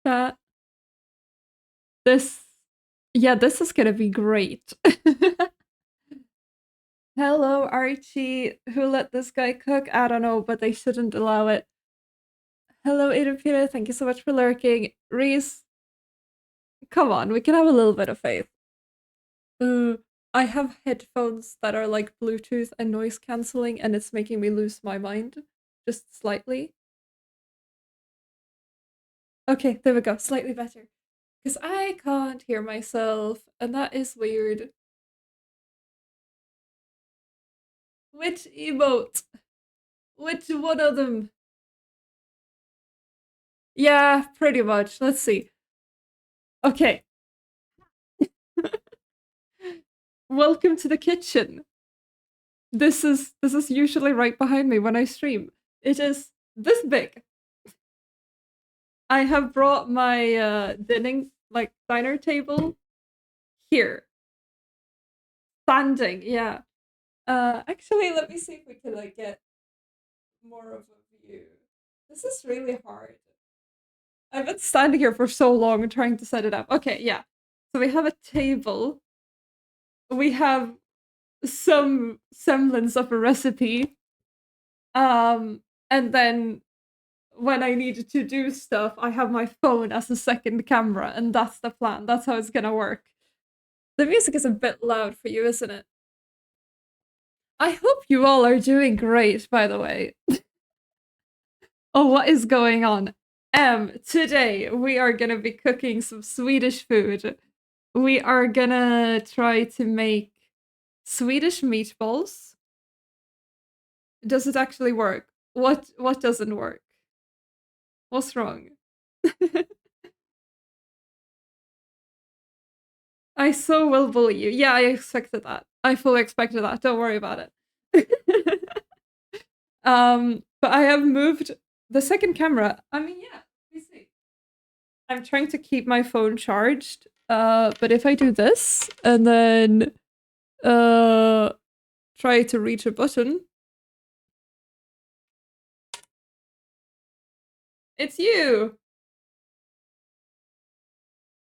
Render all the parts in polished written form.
chat. This, yeah, this is gonna be great. Hello, Archie. Who let this guy cook? I don't know, but they shouldn't allow it. Hello, Adafina. Thank you so much for lurking. Reese, come on, we can have a little bit of faith. Uh, I have headphones that are like Bluetooth and noise cancelling, and it's making me lose my mind just slightly. Okay, there we go. Slightly better. Because I can't hear myself, and that is weird. Which emote? Which one of them? Yeah, pretty much. Let's see. Okay. Welcome to the kitchen. This is usually right behind me when I stream. It is this big. I have brought my diner table here. Standing, yeah. Actually let me see if we can like get more of a view. This is really hard. I've been standing here for so long trying to set it up. Okay, yeah. So we have a table. We have some semblance of a recipe. And then when I needed to do stuff, I have my phone as a second camera, and that's the plan. That's how it's gonna work. The music is a bit loud for you, isn't it? I hope you all are doing great, by the way. Oh, what is going on? Today we are gonna be cooking some Swedish food. We are gonna try to make Swedish meatballs. Does it actually work? What doesn't work? What's wrong? I so will bully you. Yeah, I expected that. I fully expected that. Don't worry about it. But I have moved the second camera. I mean, yeah, let me see. I'm trying to keep my phone charged. But if I do this and then try to reach a button, it's you.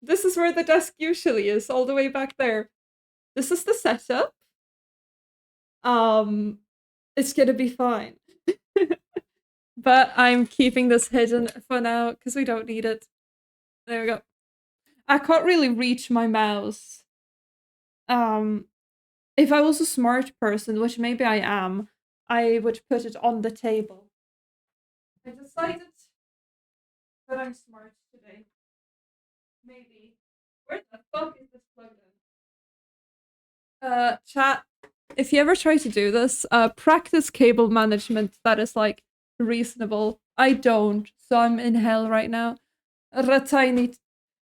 This is where the desk usually is, all the way back there. This is the setup. It's gonna be fine. But I'm keeping this hidden for now because we don't need it. There we go. I can't really reach my mouse. If I was a smart person, which maybe I am, I would put it on the table. I decided that I'm smart today. Maybe. Where the fuck is this plugged in? Chat. If you ever try to do this, practice cable management that is like reasonable. I don't, so I'm in hell right now. Tiny.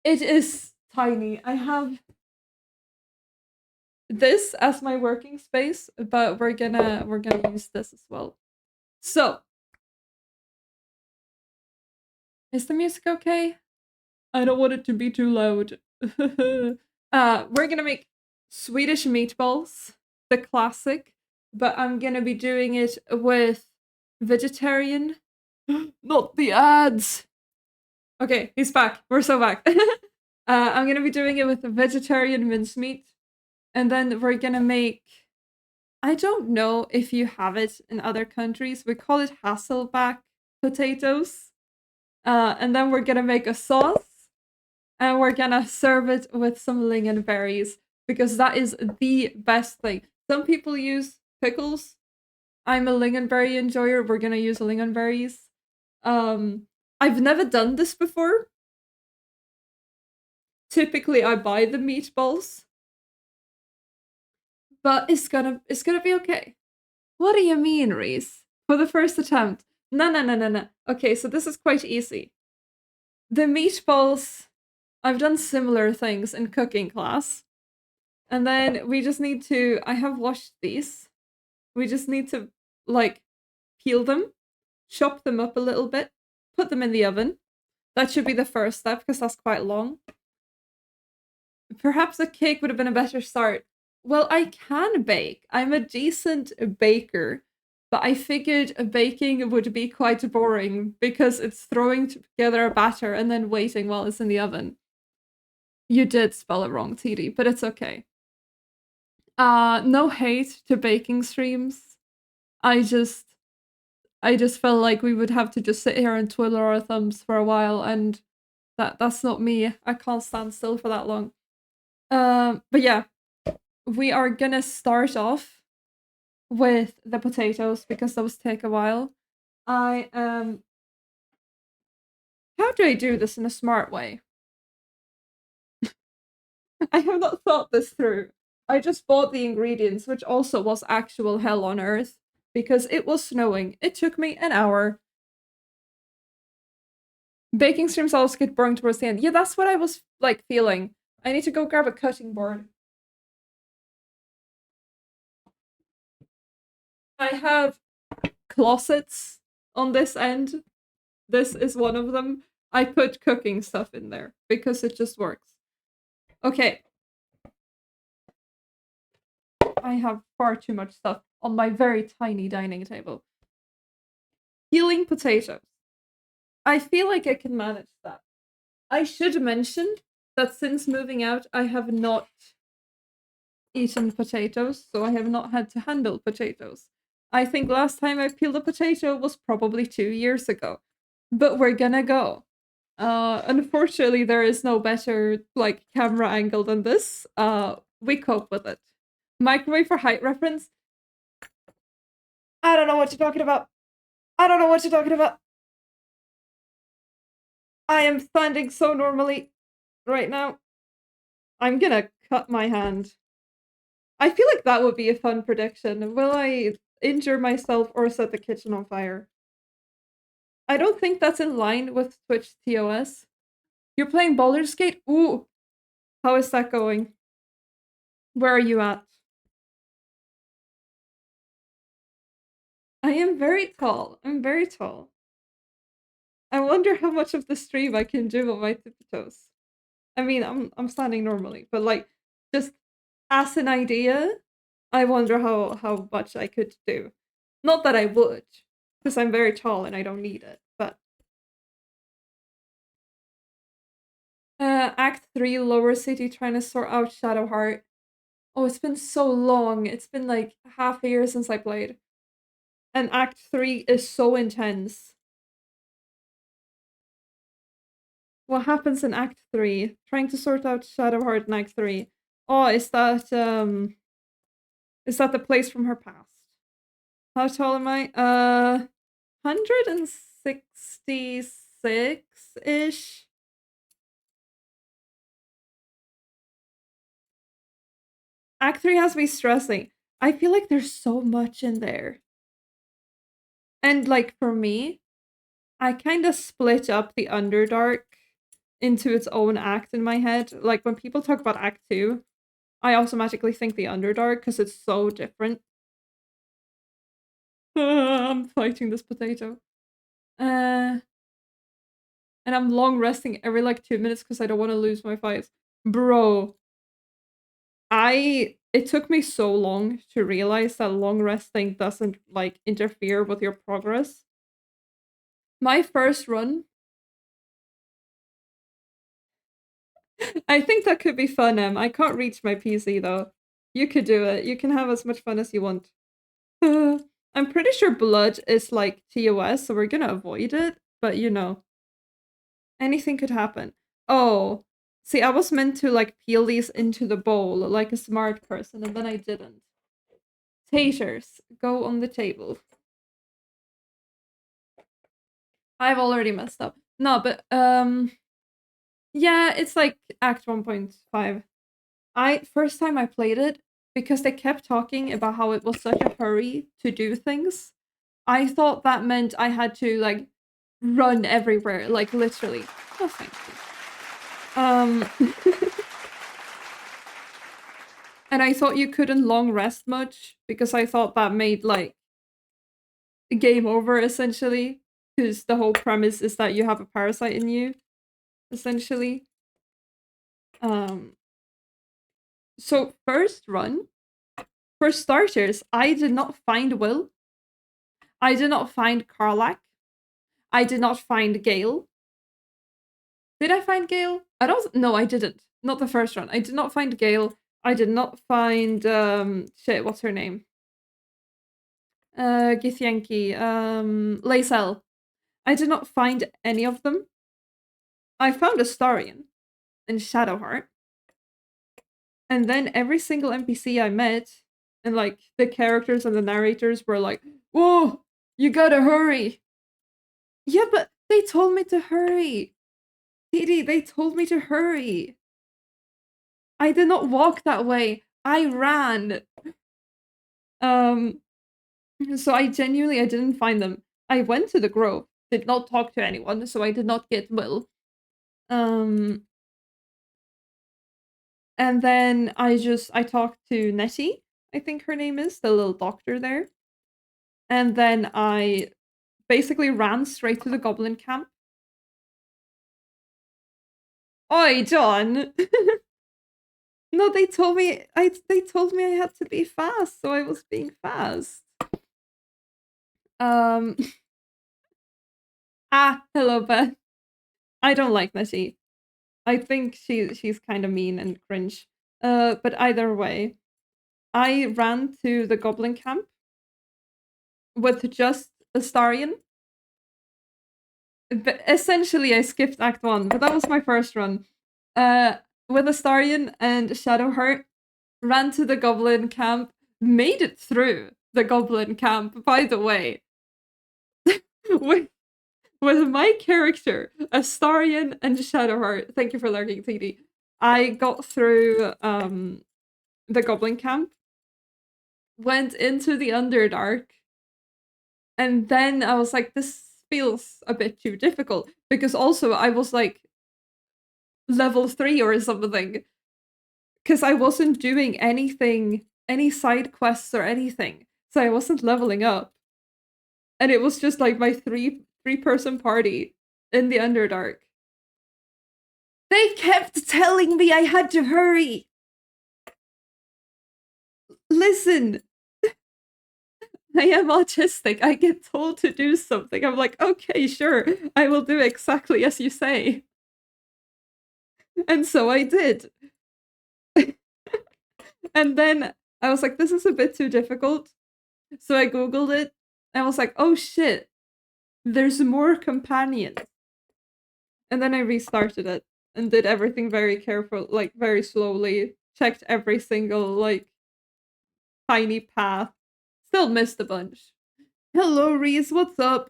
It is tiny. I have this as my working space, but we're gonna use this as well. So, is the music okay? I don't want it to be too loud. We're gonna make Swedish meatballs, the classic, but I'm gonna be doing it with vegetarian. Not the ads. Okay, he's back. We're so back. I'm gonna be doing it with vegetarian mincemeat, and then we're gonna make. I don't know if you have it in other countries. We call it Hasselback potatoes. And then we're gonna make a sauce, and we're gonna serve it with some lingonberries because that is the best thing. Some people use pickles. I'm a lingonberry enjoyer. We're gonna use lingonberries. I've never done this before. Typically, I buy the meatballs, but it's gonna be okay. What do you mean, Reese? For the first attempt? No, no, no, no, no. Okay, so this is quite easy. The meatballs, I've done similar things in cooking class. And then we just need to, I have washed these. We just need to, like, peel them, chop them up a little bit, put them in the oven. That should be the first step because that's quite long. Perhaps a cake would have been a better start. Well, I can bake. I'm a decent baker, but I figured baking would be quite boring because it's throwing together a batter and then waiting while it's in the oven. You did spell it wrong, TD, but it's okay. No hate to baking streams. I just I just felt like we would have to just sit here and twiddle our thumbs for a while, and that's not me. I can't stand still for that long. But yeah, we are gonna start off with the potatoes because those take a while. I How do I do this in a smart way? I have not thought this through. I just bought the ingredients, which also was actual hell on earth because it was snowing. It took me an hour. Baking streams always get burned towards the end. Yeah, that's what I was like feeling. I need to go grab a cutting board. I have closets on this end. This is one of them. I put cooking stuff in there because it just works. Okay. I have far too much stuff on my very tiny dining table. Peeling potatoes. I feel like I can manage that. I should mention that since moving out, I have not eaten potatoes, so I have not had to handle potatoes. I think last time I peeled a potato was probably 2 years ago. But we're gonna go. Unfortunately, there is no better like camera angle than this. We cope with it. Microwave for height reference. I don't know what you're talking about. I don't know what you're talking about. I am standing so normally right now. I'm gonna cut my hand. I feel like that would be a fun prediction. Will I injure myself or set the kitchen on fire? I don't think that's in line with Twitch TOS. You're playing Baldur's Gate? Ooh, how is that going? Where are you at? I am very tall. I'm very tall. I wonder how much of the stream I can do on my tippy toes. I mean, I'm standing normally, but like just as an idea, I wonder how much I could do. Not that I would, because I'm very tall and I don't need it, but Act 3 Lower City trying to sort out Shadowheart. Oh, it's been so long. It's been like half a year since I played. And Act 3 is so intense. What happens in Act 3? Trying to sort out Shadowheart in Act 3. Oh, is that the place from her past? How tall am I? 166-ish. Act 3 has me stressing. I feel like there's so much in there. And like for me, I kind of split up the Underdark into its own act in my head. Like when people talk about Act 2, I automatically think the Underdark because it's so different. I'm fighting this potato. And I'm long resting every like 2 minutes because I don't want to lose my fights. Bro, it took me so long to realize that long resting doesn't like interfere with your progress. My first run, I think that could be fun, I can't reach my PC though. You could do it. You can have as much fun as you want. I'm pretty sure blood is like TOS, so we're gonna avoid it, but you know. Anything could happen. Oh, see, I was meant to like peel these into the bowl like a smart person, and then I didn't. Taters, go on the table. I've already messed up. No, but yeah, it's like Act 1.5. First time I played it, because they kept talking about how it was such a hurry to do things, I thought that meant I had to like run everywhere, like literally. Oh, thank you. And I thought you couldn't long rest much because I thought that made like game over essentially, because the whole premise is that you have a parasite in you, essentially. So first run, for starters, I did not find Will. I did not find Karlach. I did not find Gale. Did I find Gale? I don't. No, I didn't. Not the first run. I did not find Gale. I did not find shit. What's her name? Githyanki. Lacel. I did not find any of them. I found Astarion and Shadowheart, and then every single NPC I met, and like the characters and the narrators were like, "Whoa, you gotta hurry." Yeah, but they told me to hurry. Didi, they told me to hurry. I did not walk that way. I ran. Um, so I didn't find them. I went to the grove, did not talk to anyone, so I did not get Will. Um, and then I talked to Nettie, I think her name is, the little doctor there. And then I basically ran straight to the goblin camp. Oi, John! No, they told me I had to be fast, so I was being fast. Hello, Beth. I don't like Nettie. I think she's kind of mean and cringe. But either way, I ran to the goblin camp with just Astarion. But essentially, I skipped Act 1, but that was my first run. With Astarion and Shadowheart, ran to the goblin camp, made it through the goblin camp, by the way. with, with my character, Astarion and Shadowheart. Thank you for lurking, TD. I got through the goblin camp, went into the Underdark, and then I was like, this feels a bit too difficult, because also I was like level 3 or something, because I wasn't doing anything, any side quests or anything, so I wasn't leveling up, and it was just like my three-person party in the Underdark. They kept telling me I had to hurry. Listen, I am autistic. I get told to do something. I'm like, okay, sure, I will do exactly as you say. And so I did. And then I was like, this is a bit too difficult. So I Googled it. And I was like, oh shit, there's more companions. And then I restarted it and did everything very careful, like very slowly, checked every single like tiny path. Still missed a bunch. Hello, Reese, what's up?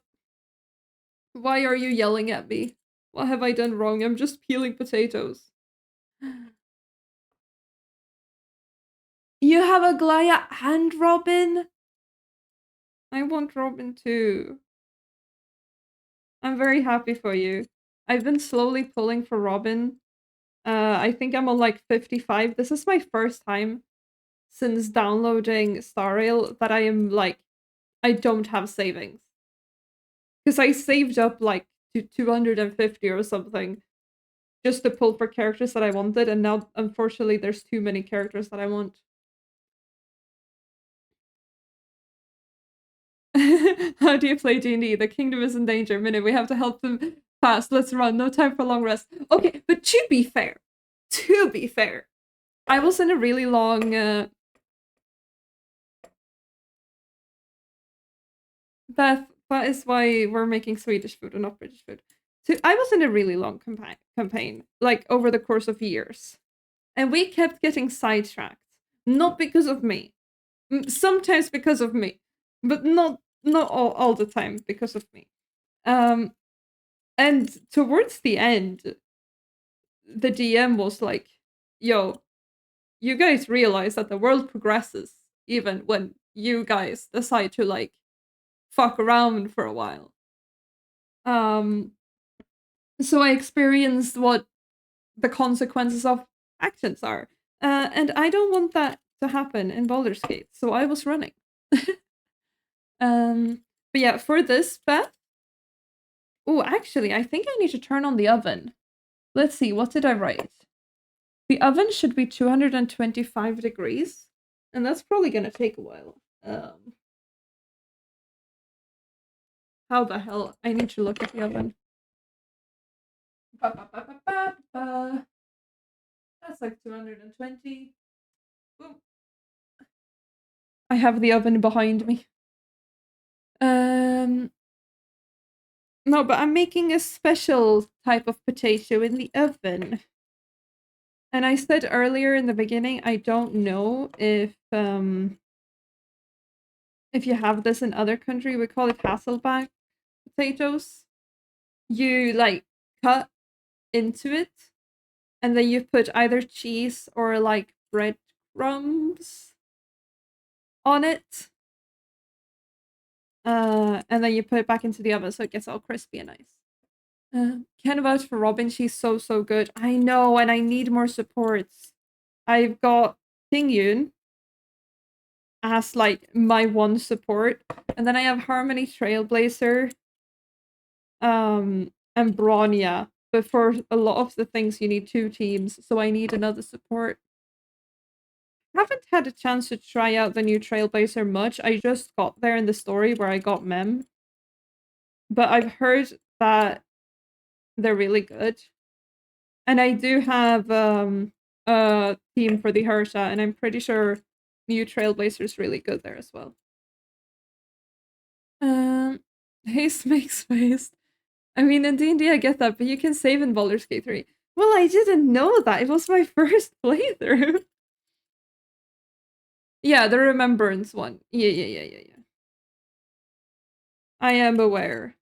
Why are you yelling at me? What have I done wrong? I'm just peeling potatoes. You have a Glaya and Robin? I want Robin too. I'm very happy for you. I've been slowly pulling for Robin. I think I'm on like 55. This is my first time since downloading Star Rail that I am like, I don't have savings. Because I saved up like to 250 or something just to pull for characters that I wanted, and now unfortunately there's too many characters that I want. How do you play D&D? The kingdom is in danger. Minute, we have to help them fast. Let's run. No time for long rest. Okay, but to be fair, I was in a really long Beth, that is why we're making Swedish food and not British food. So I was in a really long campaign, like over the course of years. And we kept getting sidetracked. Not because of me. Sometimes because of me. But not all the time because of me. And towards the end, the DM was like, yo, you guys realize that the world progresses even when you guys decide to like fuck around for a while. So I experienced what the consequences of actions are. And I don't want that to happen in Baldur's Gate, so I was running. But yeah, for this, Beth. Oh, actually, I think I need to turn on the oven. Let's see, what did I write? The oven should be 225 degrees, and that's probably gonna take a while. How the hell? I need to look at the oven. Ba, ba, ba, ba, ba, ba. That's like 220. Boom. I have the oven behind me. No, but I'm making a special type of potato in the oven. And I said earlier in the beginning, I don't know if you have this in other country, we call it Hasselback potatoes. You like cut into it and then you put either cheese or like breadcrumbs on it. And then you put it back into the oven so it gets all crispy and nice. Can't vouch for Robin. She's so good. I know, and I need more supports. I've got Ping Yun as like my one support, and then I have Harmony Trailblazer, and Bronya. But for a lot of the things, you need 2 teams, so I need another support. Haven't had a chance to try out the new Trailblazer much. I just got there in the story where I got Mem, but I've heard that they're really good. And I do have a team for the Harsha, and I'm pretty sure new Trailblazer is really good there as well. Haste makes waste. I mean, in D&D I get that, but you can save in Baldur's Gate 3. Well, I didn't know that. It was my first playthrough. Yeah, the Remembrance one. Yeah. I am aware.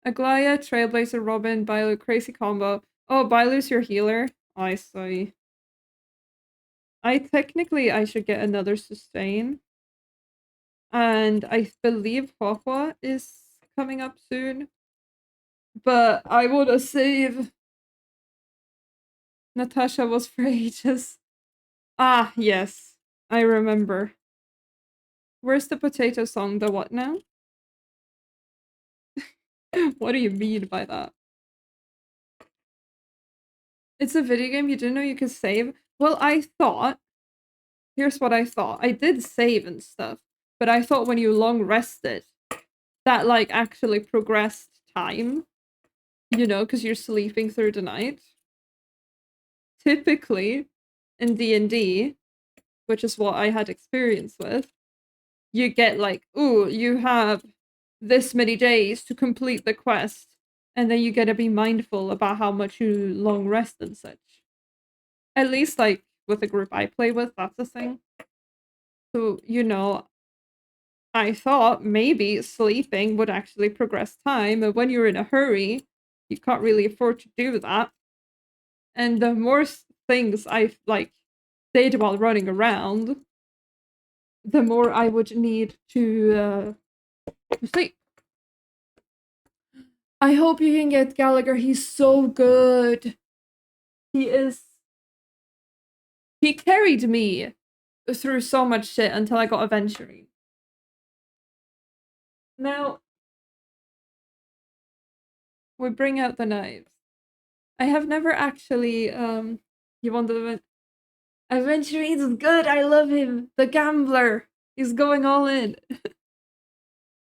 Aglaya, Trailblazer, Robin, Bailu, crazy combo. Oh, Bailu's your healer? I see. I should get another sustain. And I believe Huahua is coming up soon. But I wanna save Natasha was for ages. Ah, yes. I remember. Where's the potato song? The what now? What do you mean by that? It's a video game you didn't know you could save? Well, I thought. Here's what I thought. I did save and stuff, but I thought when you long rested, that like actually progressed time. You know, because you're sleeping through the night. Typically, in D&D, which is what I had experience with, you get like, ooh, you have this many days to complete the quest, and then you gotta be mindful about how much you long rest and such. At least like with the group I play with, that's a thing. So, you know, I thought maybe sleeping would actually progress time, and when you're in a hurry, you can't really afford to do that. And the more things I like did while running around, the more I would need to sleep. I hope you can get Gallagher. He's so good. He is. He carried me through so much shit until I got Aventurine. Now, we bring out the knives. I have never actually, you want the Aventurine is good. I love him. The gambler. He's going all in.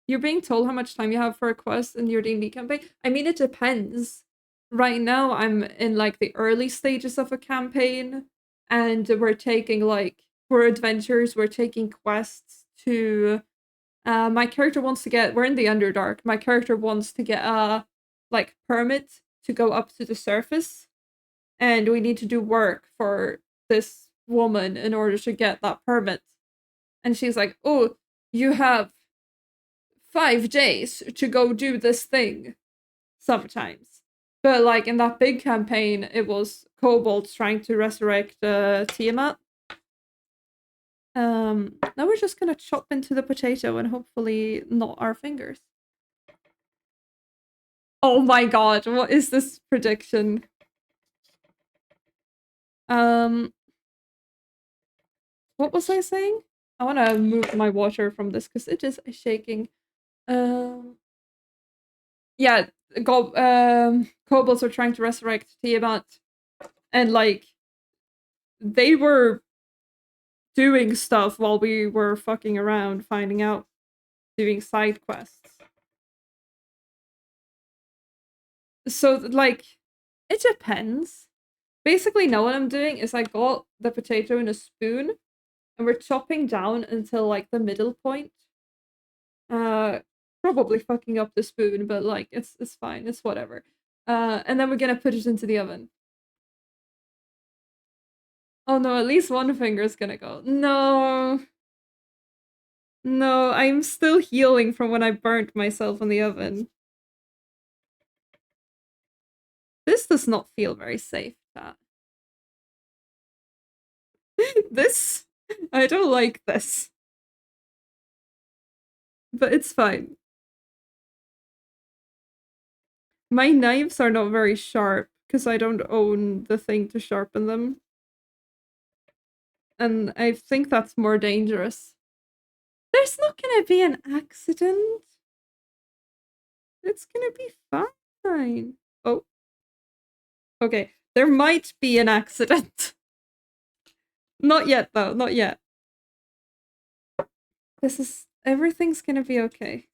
You're being told how much time you have for a quest in your D&D campaign? I mean, it depends. Right now, I'm in, like, the early stages of a campaign, and we're taking, like, for adventures, we're taking quests to... my character wants to get... We're in the Underdark. My character wants to get a, like, permit to go up to the surface, and we need to do work for this woman in order to get that permit. And she's like, oh, you have 5 days to go do this thing sometimes. But like in that big campaign, it was kobolds trying to resurrect Tiamat. Now we're just gonna chop into the potato and hopefully not our fingers. Oh my god, what is this prediction? What was I saying? I want to move my water from this because it is shaking. Yeah, kobolds are trying to resurrect Tiamat, and like they were doing stuff while we were fucking around, finding out doing side quests. So, like, it depends. Basically, now what I'm doing is I got the potato in a spoon, and we're chopping down until, like, the middle point. Uh, Probably fucking up the spoon, but, like, it's fine. It's whatever. And then we're gonna put it into the oven. Oh no, at least one finger's gonna go. No. No, I'm still healing from when I burnt myself in the oven. This does not feel very safe, chat. This? I don't like this. But it's fine. My knives are not very sharp because I don't own the thing to sharpen them. And I think that's more dangerous. There's not gonna be an accident. It's gonna be fine. Oh. Okay. There might be an accident. Not yet, though. Not yet. Everything's gonna be okay.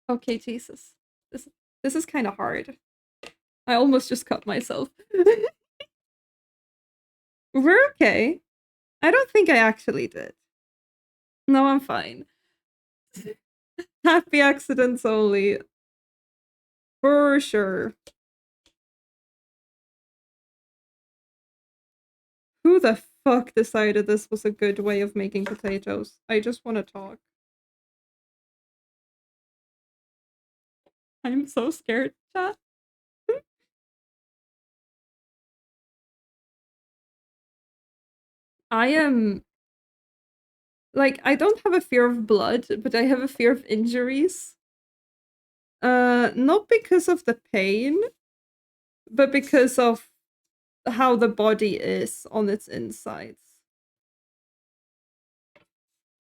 Okay, Jesus. This is kind of hard. I almost just cut myself. We're okay. I don't think I actually did. No, I'm fine. Happy accidents only. For sure. Who the fuck decided this was a good way of making potatoes? I just want to talk. I'm so scared, chat. I am... Like, I don't have a fear of blood, but I have a fear of injuries. Not because of the pain, but because of how the body is on its insides.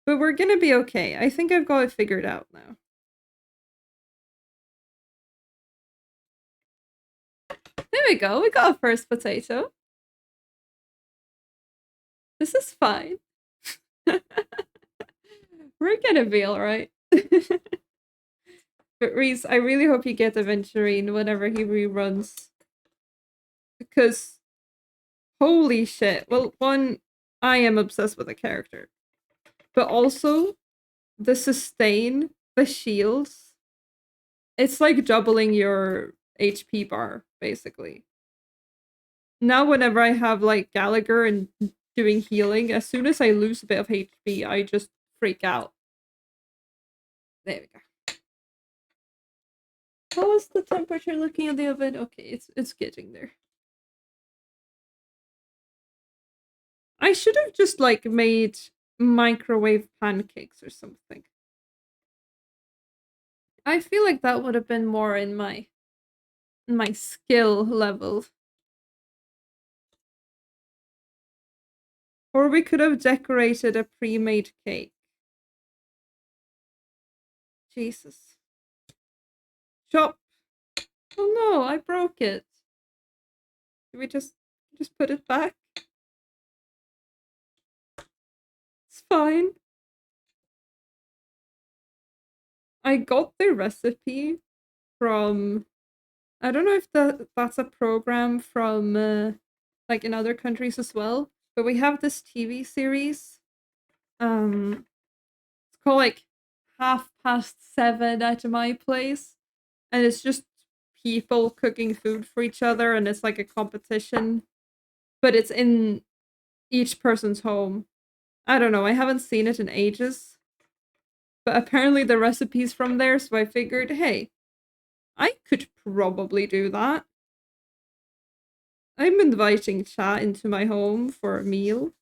But we're gonna be okay. I think I've got it figured out now. There we go. We got a first potato. This is fine. We're gonna be alright. But Reese, I really hope you get Aventurine whenever he reruns. Because holy shit. Well, one, I am obsessed with the character. But also, the sustain, the shields, it's like doubling your HP bar, basically. Now whenever I have like Gallagher and doing healing, as soon as I lose a bit of HP, I just freak out. There we go. How is the temperature looking in the oven? Okay, it's getting there. I should have just like made microwave pancakes or something. I feel like that would have been more in my skill level. Or we could have decorated a pre-made cake. Jesus. Chop. Oh no, I broke it. Should we just put it back? It's fine. I got the recipe from... I don't know if that's a program from like in other countries as well, but we have this TV series. It's called like 7:30 at my place, and it's just people cooking food for each other, and it's like a competition, but it's in each person's home. I don't know. I haven't seen it in ages, but apparently the recipe's from there, so I figured, hey, I could probably do that. I'm inviting chat into my home for a meal.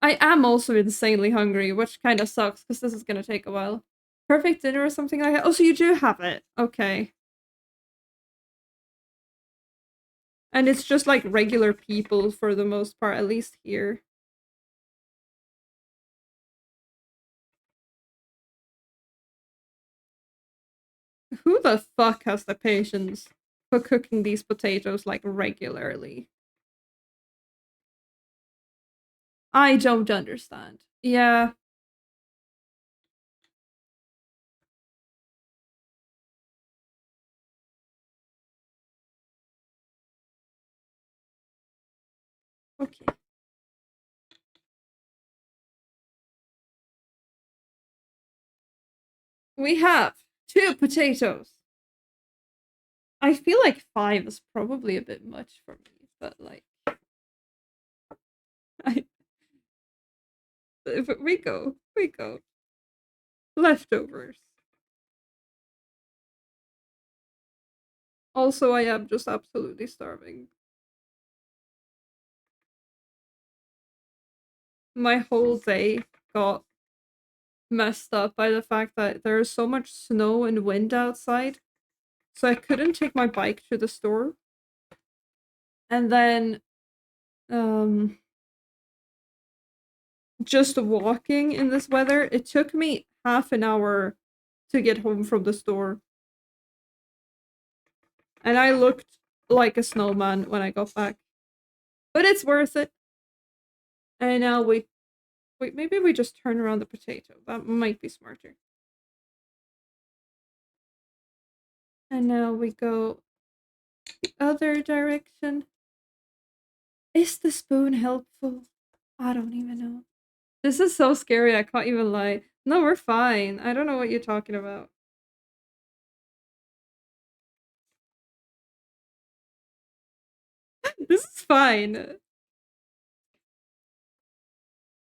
I am also insanely hungry, which kind of sucks because this is gonna take a while. Perfect dinner or something like that. Oh, so you do have it. Okay. And it's just like regular people for the most part, at least here. Who the fuck has the patience for cooking these potatoes like regularly? I don't understand. Yeah. Okay. We have 2 potatoes. I feel like 5 is probably a bit much for me, but like, I we go. Leftovers. Also, I am just absolutely starving. My whole day got messed up by the fact that there is so much snow and wind outside, so I couldn't take my bike to the store. And then, um, just walking in this weather, it took me half an hour to get home from the store. And I looked like a snowman when I got back. But it's worth it. And now wait, maybe we just turn around the potato. That might be smarter. And now we go the other direction. Is the spoon helpful? I don't even know. This is so scary, I can't even lie. No, we're fine. I don't know what you're talking about. This is fine.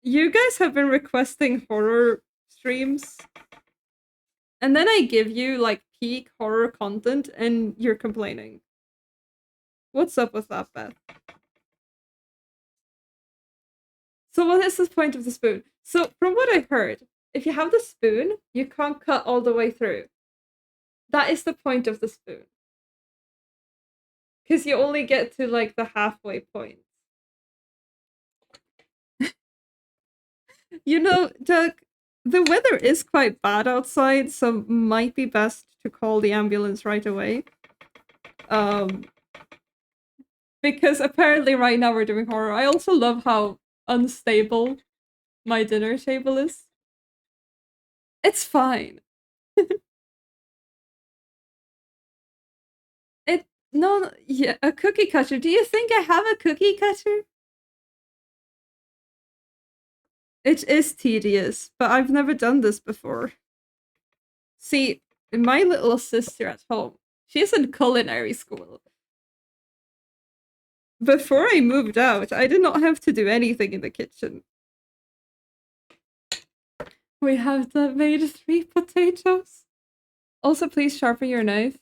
You guys have been requesting horror streams, and then I give you like peak horror content, and you're complaining. What's up with that, Beth? So, what is the point of the spoon? So, from what I heard, if you have the spoon, you can't cut all the way through. That is the point of the spoon. Because you only get to like the halfway point. You know, Doug, the weather is quite bad outside, so might be best to call the ambulance right away. Um, because apparently right now we're doing horror. I also love how unstable my dinner table is. It's fine. It no, yeah, a cookie cutter. Do you think I have a cookie cutter? It is tedious, but I've never done this before. See, my little sister at home, she's in culinary school. Before I moved out, I did not have to do anything in the kitchen. We have made 3 potatoes. Also, please sharpen your knife.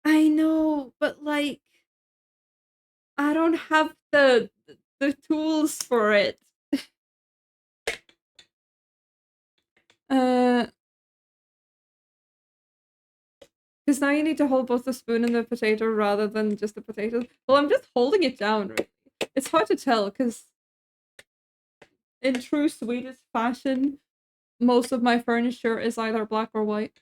I know, but like, I don't have the tools for it. Uh, because now you need to hold both the spoon and the potato rather than just the potato. Well, I'm just holding it down, really. It's hard to tell because in true Swedish fashion, most of my furniture is either black or white.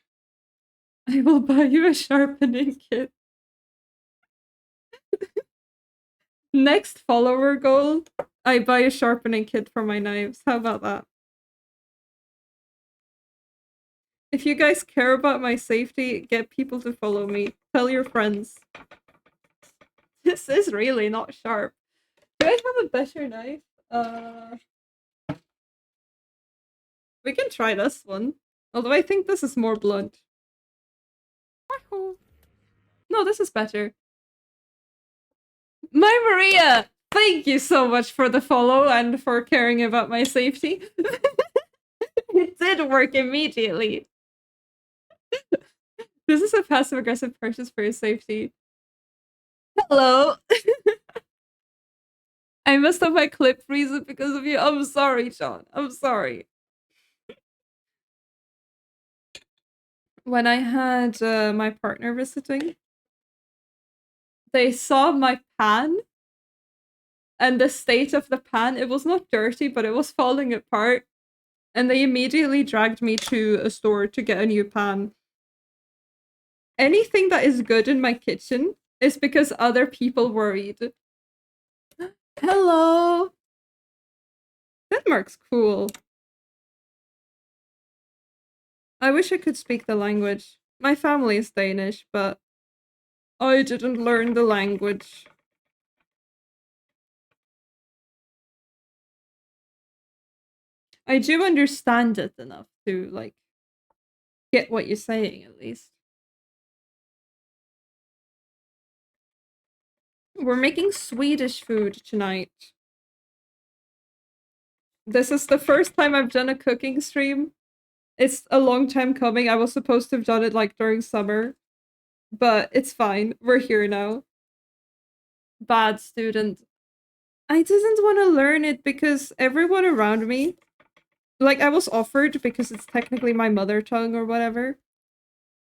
I will buy you a sharpening kit. Next follower goal, I buy a sharpening kit for my knives. How about that? If you guys care about my safety, get people to follow me. Tell your friends. This is really not sharp. Do I have a better knife? We can try this one. Although I think this is more blunt. No, this is better. My Maria! Thank you so much for the follow and for caring about my safety. It did work immediately. This is a passive aggressive purchase for your safety. Hello. I messed up my clip freezer because of you. I'm sorry, Sean. I'm sorry. When I had my partner visiting, they saw my pan and the state of the pan. It was not dirty, but it was falling apart. And they immediately dragged me to a store to get a new pan. Anything that is good in my kitchen is because other people worried. Hello. Denmark's cool. I wish I could speak the language. My family is Danish, but I didn't learn the language. I do understand it enough to, like, get what you're saying, at least. We're making Swedish food tonight. This is the first time I've done a cooking stream. It's a long time coming. I was supposed to have done it, like, during summer. But it's fine. We're here now. Bad student. I didn't want to learn it because everyone around me, like, I was offered because it's technically my mother tongue or whatever.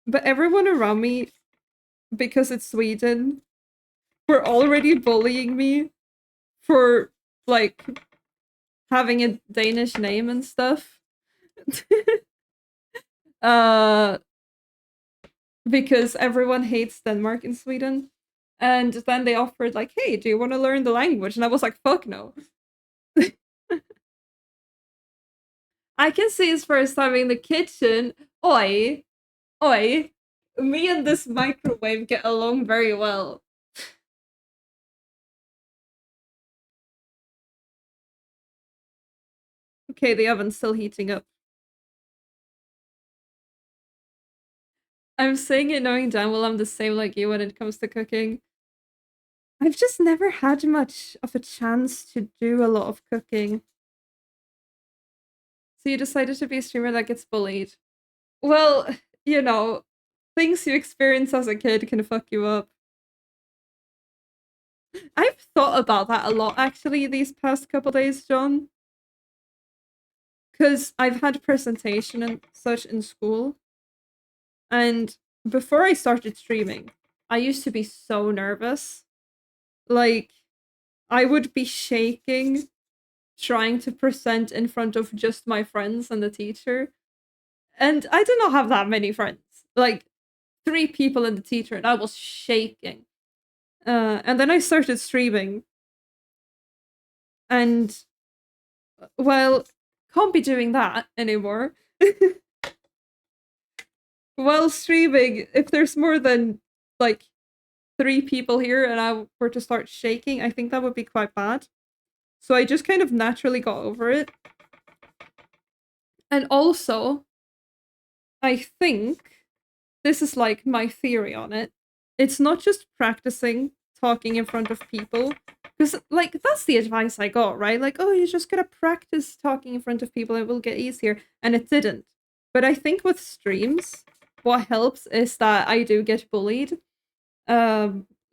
But everyone around me, because it's Sweden, were already bullying me for, like, having a Danish name and stuff. uh, because everyone hates Denmark and Sweden. And then they offered, like, hey, do you want to learn the language? And I was like, fuck no. I can see his first time in the kitchen. Oi, oi. Me and this microwave get along very well. Okay, the oven's still heating up. I'm saying it knowing damn well I'm the same like you when it comes to cooking. I've just never had much of a chance to do a lot of cooking. So you decided to be a streamer that gets bullied. Well, you know, things you experience as a kid can fuck you up. I've thought about that a lot actually these past couple days, John. Because I've had presentation and such in school. And before I started streaming, I used to be so nervous. Like, I would be shaking trying to present in front of just my friends and the teacher. And I did not have that many friends. Like, 3 people and the teacher, and I was shaking. And then I started streaming. And, well, can't be doing that anymore. While streaming, if there's more than, like, 3 people here and I were to start shaking, I think that would be quite bad. So I just kind of naturally got over it. And also, I think this is like my theory on it. It's not just practicing talking in front of people. Because, like, that's the advice I got, right? Like, oh, you just gotta practice talking in front of people, it will get easier. And it didn't. But I think with streams, what helps is that I do get bullied.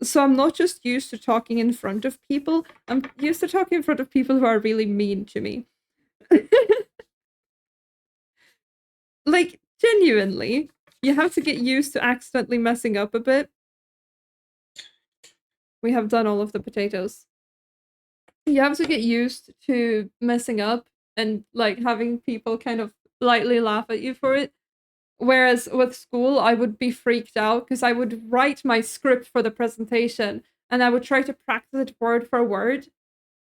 So I'm not just used to talking in front of people, I'm used to talking in front of people who are really mean to me. Like, genuinely, you have to get used to accidentally messing up a bit. We have done all of the potatoes. You have to get used to messing up and, like, having people kind of lightly laugh at you for it. Whereas with school, I would be freaked out because I would write my script for the presentation and I would try to practice it word for word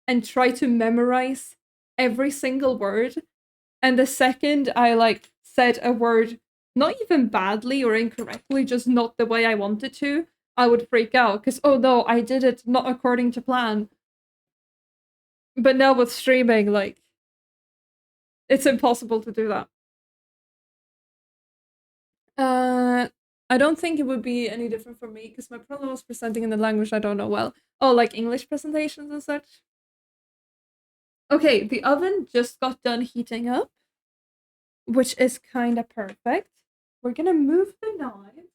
and try to memorize every single word. And the second I, like, said a word not even badly or incorrectly, just not the way I wanted to, I would freak out because, oh no, I did it not according to plan. But now with streaming, like, it's impossible to do that. I don't think it would be any different for me because my problem was presenting in the language I don't know well. Oh, like English presentations and such. Okay, the oven just got done heating up, which is kind of perfect. We're gonna move the knives.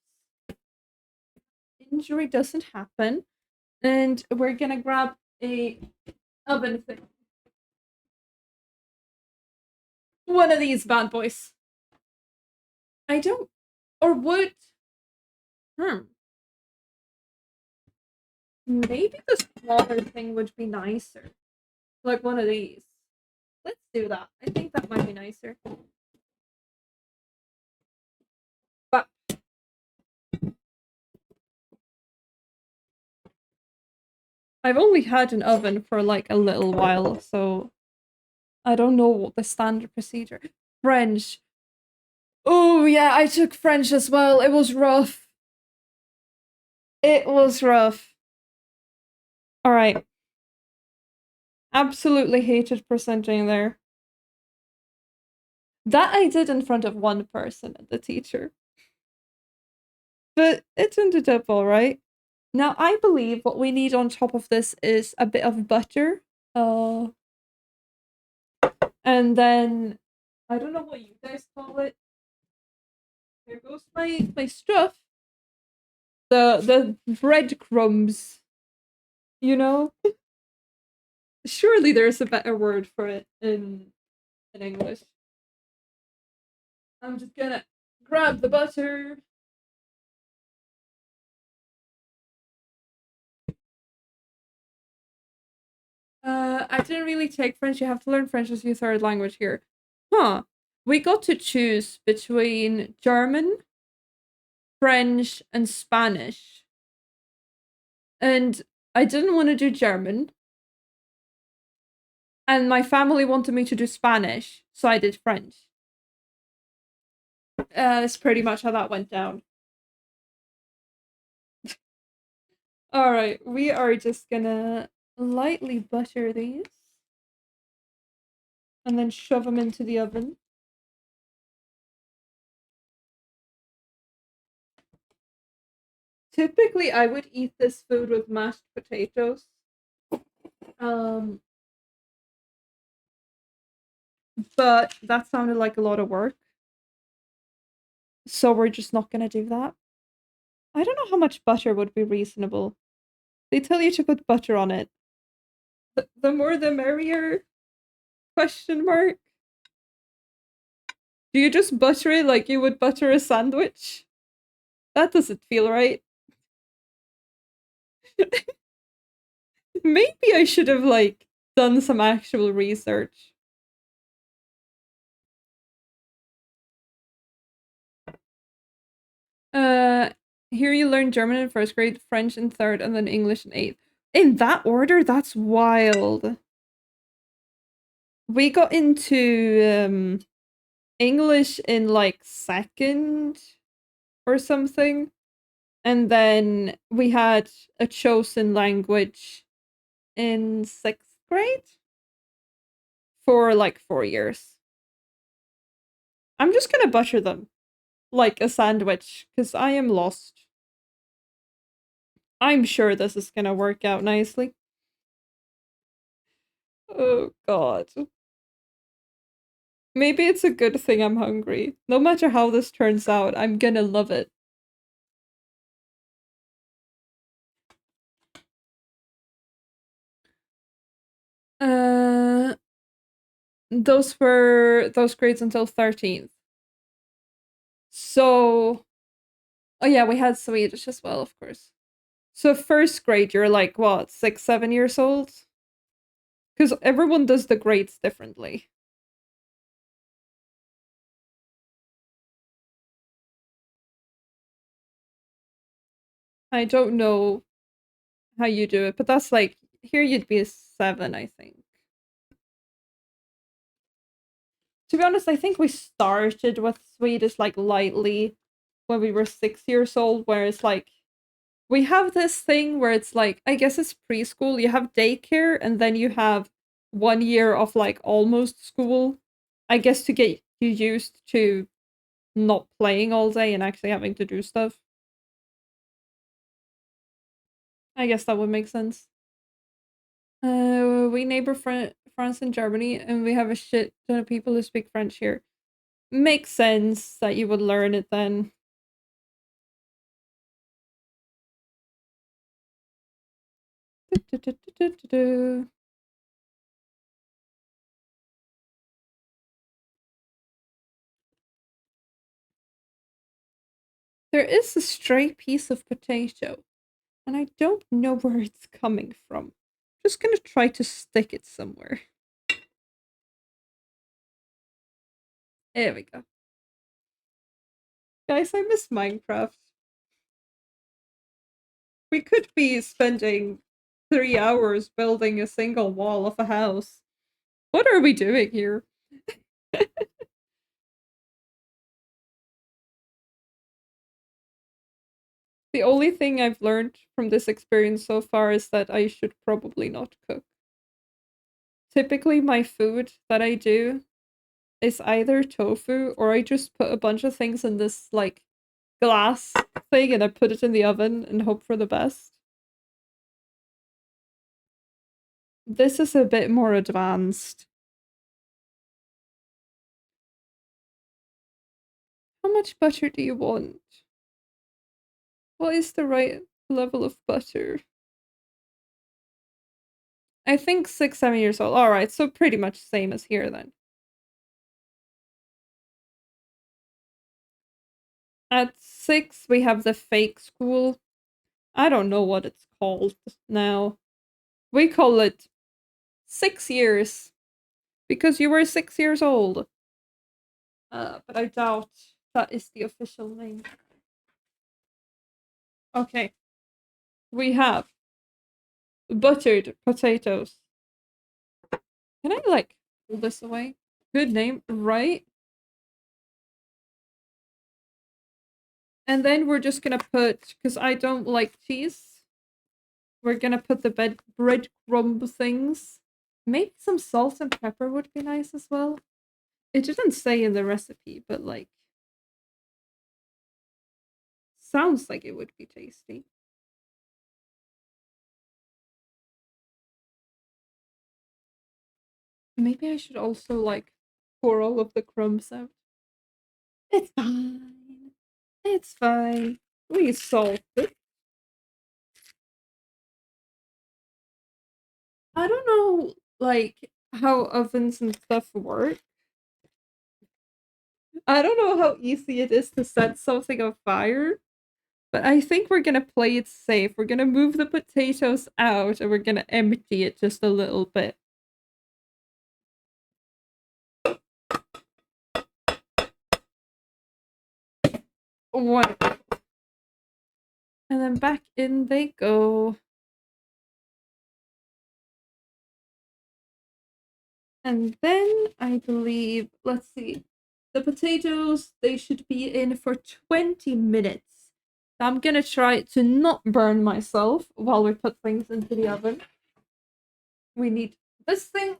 Injury doesn't happen. And we're gonna grab a oven thing. One of these bad boys. I don't... Or would... Maybe the smaller thing would be nicer. Like one of these. Let's do that. I think that might be nicer. But I've only had an oven for, like, a little while, so I don't know what the standard procedure. French. Oh yeah, I took French as well. It was rough. It was rough. All right. Absolutely hated presenting there. That I did in front of one person, the teacher. But it ended up all right. Now I believe what we need on top of this is a bit of butter. Uh, and then I don't know what you guys call it. There goes my stuff. The breadcrumbs. You know? Surely there's a better word for it in English. I'm just gonna grab the butter. I didn't really take French. You have to learn French as your third language here. Huh. We got to choose between German, French, and Spanish. And I didn't want to do German. And my family wanted me to do Spanish. So I did French. That's pretty much how that went down. Alright, we are just gonna lightly butter these. And then shove them into the oven. Typically, I would eat this food with mashed potatoes. Um, but that sounded like a lot of work. So we're just not gonna do that. I don't know how much butter would be reasonable. They tell you to put butter on it. The more the merrier? Question mark. Do you just butter it like you would butter a sandwich? That doesn't feel right. Maybe I should have like done some actual research. Uh Here you learn German in first grade, French in third, and then English in eighth. In that order? That's wild. We got into English in like second or something. And then we had a chosen language in sixth grade for like 4 years. I'm just gonna butter them like a sandwich because I am lost. I'm sure this is gonna work out nicely. Oh god. Maybe it's a good thing I'm hungry. No matter how this turns out, I'm gonna love it. Uh, those were those grades until 13th. So, oh yeah, we had Swedish as well, of course. So first grade, you're like what, 6, 7 years old? Because everyone does the grades differently. I don't know how you do it, but that's like here you'd be a 7, I think. To be honest, I think we started with Swedish like lightly when we were 6 years old, where it's like we have this thing where it's like I guess it's preschool, you have daycare, and then you have 1 year of like almost school. I guess to get you used to not playing all day and actually having to do stuff. I guess that would make sense. We neighbor France and Germany, and we have a shit ton of people who speak French here. Makes sense that you would learn it then. There is a stray piece of potato, and I don't know where it's coming from. Just gonna try to stick it somewhere. There we go. Guys, I miss Minecraft. We could be spending 3 hours building a single wall of a house. What are we doing here? The only thing I've learned from this experience so far is that I should probably not cook. Typically, my food that I do is either tofu or I just put a bunch of things in this like glass thing and I put it in the oven and hope for the best. This is a bit more advanced. How much butter do you want? What is the right level of butter? I think 6, 7 years old. Alright, so pretty much same as here then. At 6, we have the fake school. I don't know what it's called now. We call it 6 years because you were 6 years old. But I doubt that is the official name. Okay. We have buttered potatoes. Can I like pull this away? Good name, right? And then we're just gonna put, because I don't like cheese, we're gonna put the breadcrumb things. Maybe some salt and pepper would be nice as well. It didn't say in the recipe, but like, sounds like it would be tasty. Maybe I should also like pour all of the crumbs out. It's fine. It's fine. We salt it. I don't know, like, how ovens and stuff work. I don't know how easy it is to set something on fire, but I think we're gonna play it safe. We're gonna move the potatoes out and we're gonna empty it just a little bit. Wonderful. And then back in they go. And then I believe, let's see, the potatoes, they should be in for 20 minutes. I'm gonna try to not burn myself while we put things into the oven. We need this thing.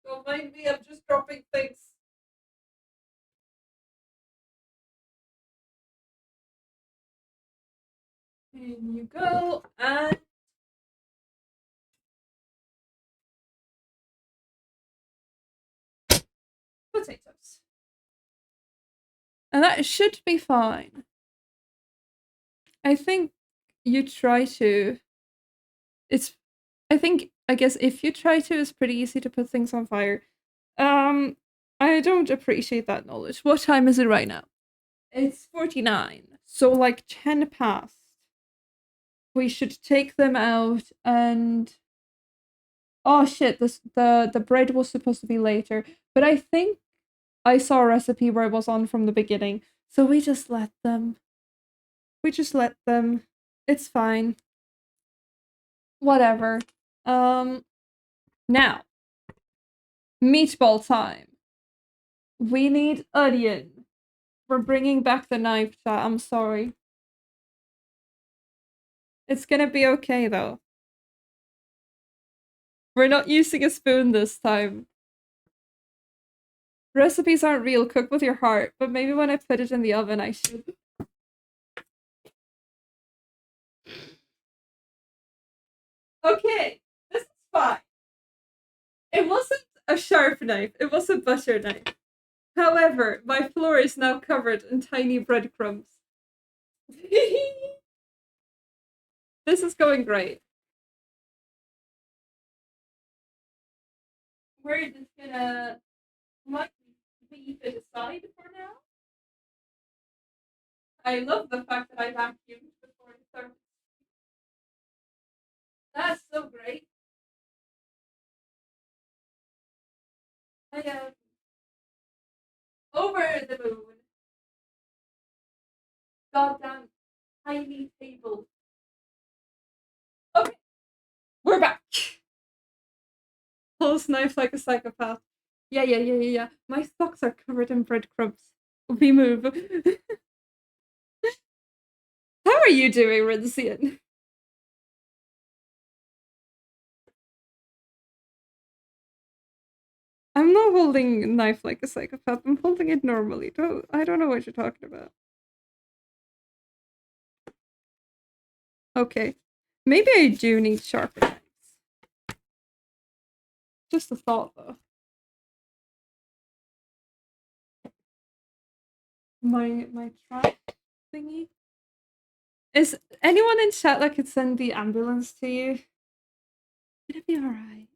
Don't mind me, I'm just dropping things. In you go, and potatoes. And that should be fine. I think you try to. It's. I think. I guess if you try to, it's pretty easy to put things on fire. Um, I don't appreciate that knowledge. What time is it right now? It's 49. So like 10 past. We should take them out and oh shit, the bread was supposed to be later. But I think I saw a recipe where it was on from the beginning. So we just let them. We just let them. It's fine. Whatever. Um Now, meatball time. We need onion. We're bringing back the knife chat. I'm sorry. It's gonna be okay though. We're not using a spoon this time. Recipes aren't real. Cook with your heart. But maybe when I put it in the oven, I should. Okay, this is fine. It wasn't a sharp knife. It was a butter knife. However, my floor is now covered in tiny breadcrumbs. This is going great. We're just gonna let leave it aside for now. I love the fact that I vacuumed before it started. That's so great. I am over the moon. Goddamn tiny table. We're back. Pulls knife like a psychopath. Yeah. My socks are covered in breadcrumbs. We move. How are you doing, Rinzian? I'm not holding a knife like a psychopath. I'm holding it normally. I don't know what you're talking about. Okay. Maybe I do need sharper knives. Just a thought, though. My trap thingy. Is anyone in chat that could send the ambulance to you? It'll be alright.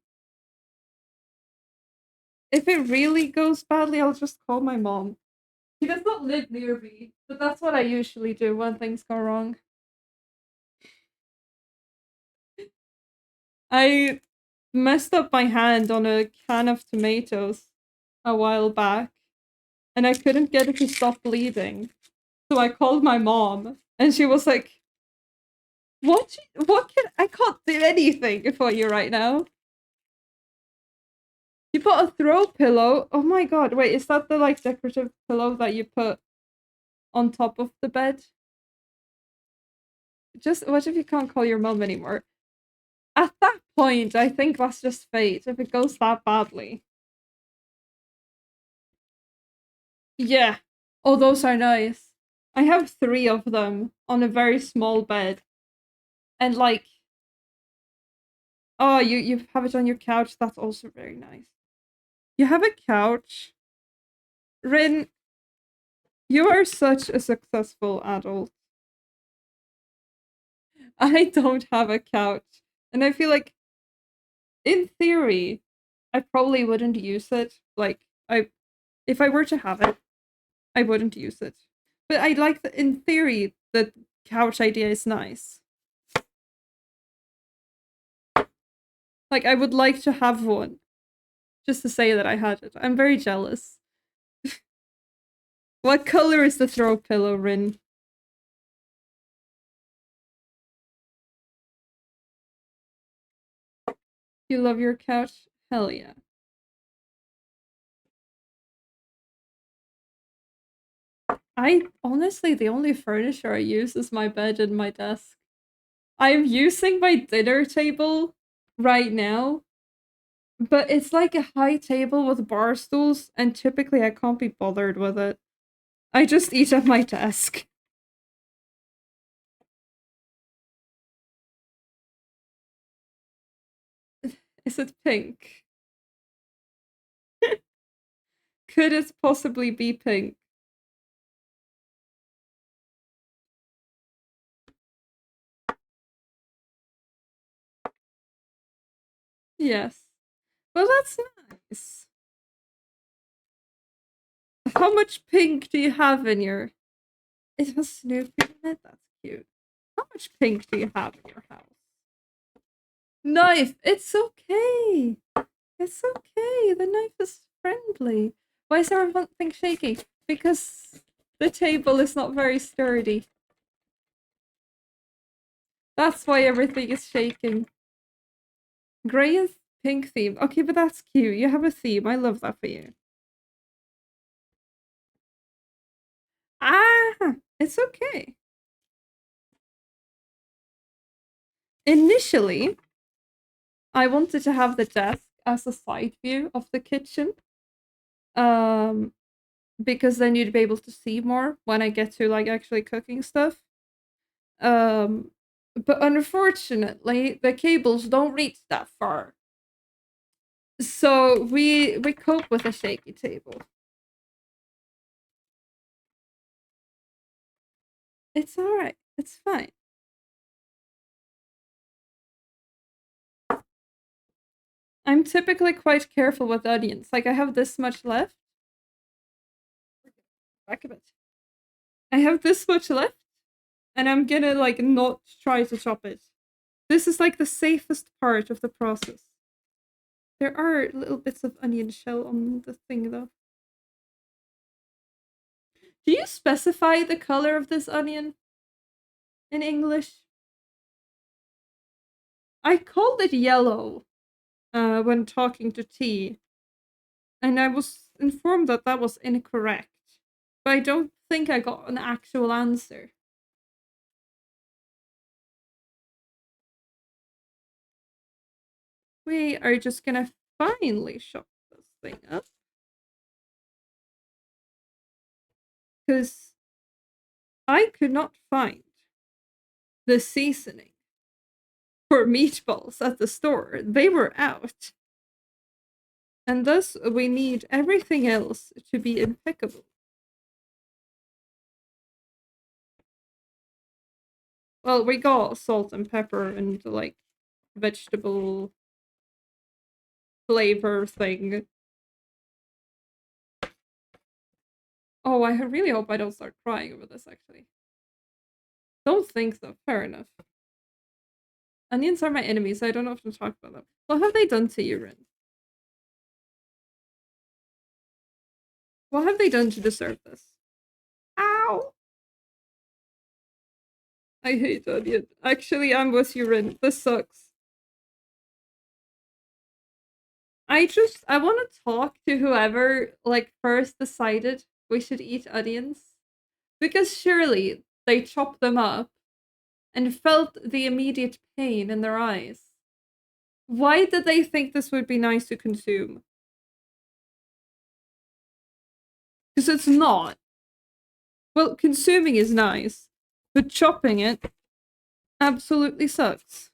If it really goes badly, I'll just call my mom. She does not live near me, but that's what I usually do when things go wrong. I messed up my hand on a can of tomatoes a while back, and I couldn't get it to stop bleeding. So I called my mom, and she was like, "What? What can I can't do anything for you right now." You put a throw pillow. Oh my god! Wait, is that the like decorative pillow that you put on top of the bed? Just what if you can't call your mom anymore? At that point, I think that's just fate if it goes that badly. Yeah. Oh, those are nice. I have 3 of them on a very small bed. And like oh, you have it on your couch. That's also very nice. You have a couch. Rin, you are such a successful adult. I don't have a couch. And I feel like in theory, I probably wouldn't use it. Like if I were to have it, I wouldn't use it. But I like that in theory the couch idea is nice. Like I would like to have one. Just to say that I had it. I'm very jealous. What color is the throw pillow, Rin? You love your couch? Hell yeah. I honestly, the only furniture I use is my bed and my desk. I'm using my dinner table right now, but it's like a high table with bar stools, and typically I can't be bothered with it. I just eat at my desk. Is it pink? Could it possibly be pink? Yes. Well, that's nice. How much pink do you have in your... It has Snoopy in it? That's cute. How much pink do you have in your house? Knife! It's okay! It's okay! The knife is friendly. Why is everything shaky? Because the table is not very sturdy. That's why everything is shaking. Grey and pink theme. Okay, but that's cute. You have a theme. I love that for you. Ah! It's okay. Initially, I wanted to have the desk as a side view of the kitchen. Um, because then you'd be able to see more when I get to like actually cooking stuff. Um, but unfortunately, the cables don't reach that far. So we cope with a shaky table. It's all right. It's fine. I'm typically quite careful with onions. Like I have this much left. Back a bit. I have this much left, and I'm gonna like not try to chop it. This is like the safest part of the process. There are little bits of onion shell on the thing though. Do you specify the color of this onion in English? I called it yellow when talking to T, and I was informed that that was incorrect. But I don't think I got an actual answer. We are just gonna finally shop this thing up. Because I could not find the seasoning for meatballs at the store. They were out. And thus, we need everything else to be impeccable. Well, we got salt and pepper and, like, vegetable flavor thing. Oh, I really hope I don't start crying over this, actually. Don't think so. Fair enough. Onions are my enemies, so I don't often talk about them. What have they done to you, Rin? What have they done to deserve this? Ow! I hate onion. Actually, I'm with you, Rin. This sucks. I want to talk to whoever, like, first decided we should eat onions. Because surely they chopped them up and felt the immediate pain in their eyes. Why did they think this would be nice to consume? Because it's not. Well, consuming is nice, but chopping it absolutely sucks.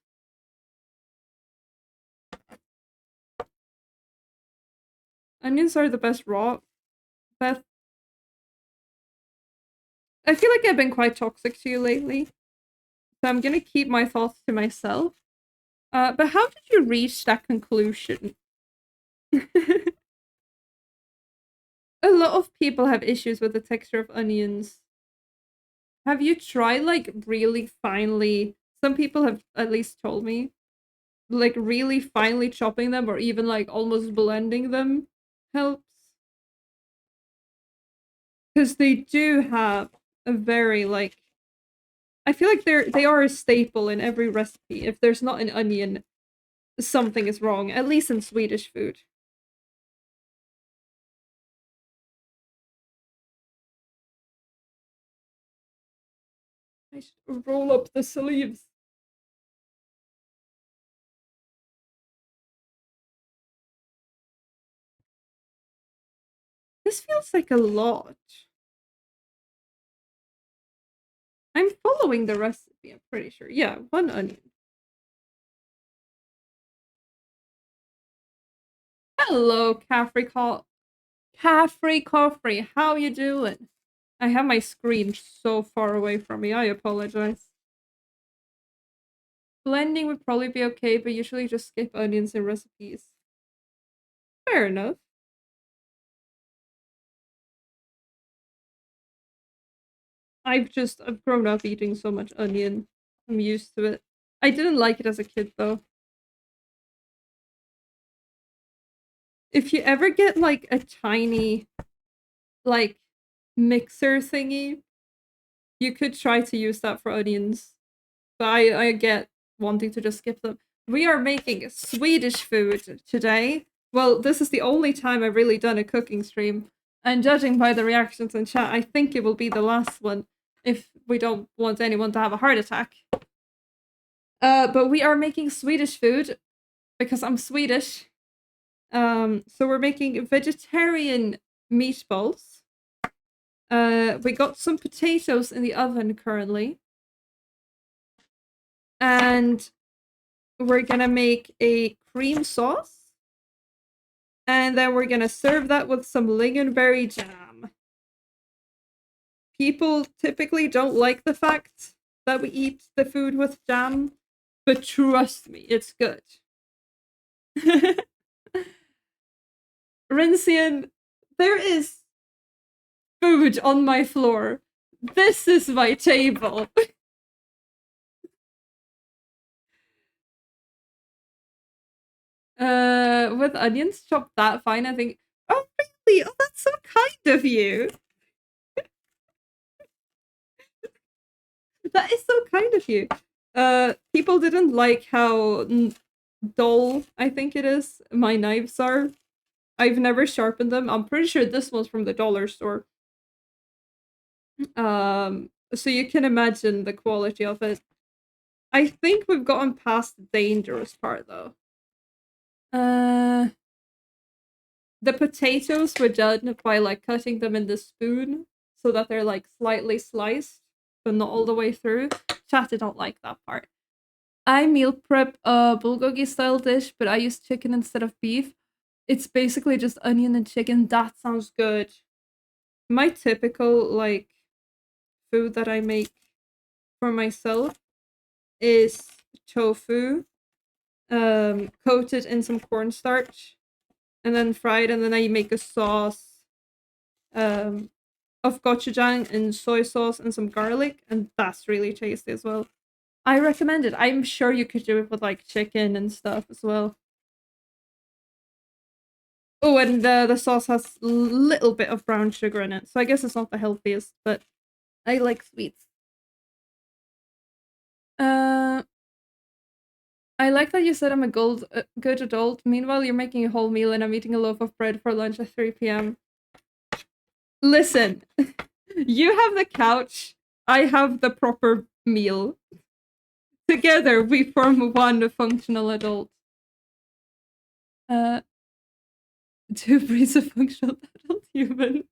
Onions are the best raw. Beth, I feel like I've been quite toxic to you lately, so I'm gonna keep my thoughts to myself. But how did you reach that conclusion? A lot of people have issues with the texture of onions. Have you tried, like, really finely? Some people have at least told me, like, really finely chopping them or even, like, almost blending them helps. Because they do have a very, like, I feel like they are a staple in every recipe. If there's not an onion, something is wrong, at least in Swedish food. I should roll up the sleeves. This feels like a lot. I'm following the recipe, I'm pretty sure. Yeah, 1 onion. Hello, Caffrey Coffrey, how you doing? I have my screen so far away from me, I apologize. Blending would probably be okay, but usually just skip onions in recipes. Fair enough. I've grown up eating so much onion. I'm used to it. I didn't like it as a kid though. If you ever get like a tiny like mixer thingy, you could try to use that for onions. But I get wanting to just skip them. We are making Swedish food today. Well, this is the only time I've really done a cooking stream. And judging by the reactions in chat, I think it will be the last one if we don't want anyone to have a heart attack. But we are making Swedish food because I'm Swedish. So we're making vegetarian meatballs. We got some potatoes in the oven currently. And we're gonna make a cream sauce. And then we're gonna serve that with some lingonberry jam. People typically don't like the fact that we eat the food with jam, but trust me, it's good. Rincian, there is food on my floor. This is my table. With onions chopped that fine, I think. Oh, really? Oh, that's so kind of you. That is so kind of you. People didn't like how dull I think it is my knives are. I've never sharpened them. I'm pretty sure this one's from the dollar store. So you can imagine the quality of it. I think we've gotten past the dangerous part though. Uh, the potatoes were done by like cutting them in the spoon so that they're like slightly sliced, but not all the way through. Chat did not like that part. I meal prep a bulgogi style dish, but I use chicken instead of beef. It's basically just onion and chicken. That sounds good. My typical like food that I make for myself is tofu, coated in some cornstarch, and then fried, and then I make a sauce um, of gochujang and soy sauce and some garlic, and that's really tasty as well. I recommend it. I'm sure you could do it with like chicken and stuff as well. Oh, and the sauce has a little bit of brown sugar in it, so I guess it's not the healthiest, but I like sweets. Uh, I like that you said I'm a good adult. Meanwhile, you're making a whole meal and I'm eating a loaf of bread for lunch at 3 p.m. Listen, you have the couch, I have the proper meal. Together, we form one functional adult. Uh, two breeds of functional adult human.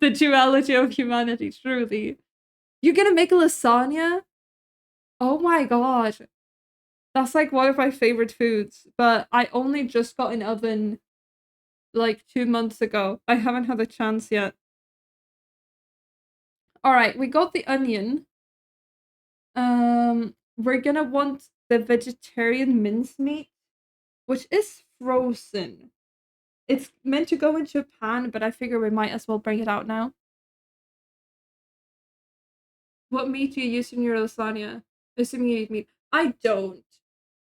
The duality of humanity, truly. You're gonna make a lasagna? Oh my god. That's like one of my favorite foods, but I only just got an oven like 2 months ago. I haven't had a chance yet. Alright, we got the onion. We're gonna want the vegetarian mincemeat, which is frozen. It's meant to go into a pan, but I figure we might as well bring it out now. What meat do you use in your lasagna? Assuming you eat meat. I don't.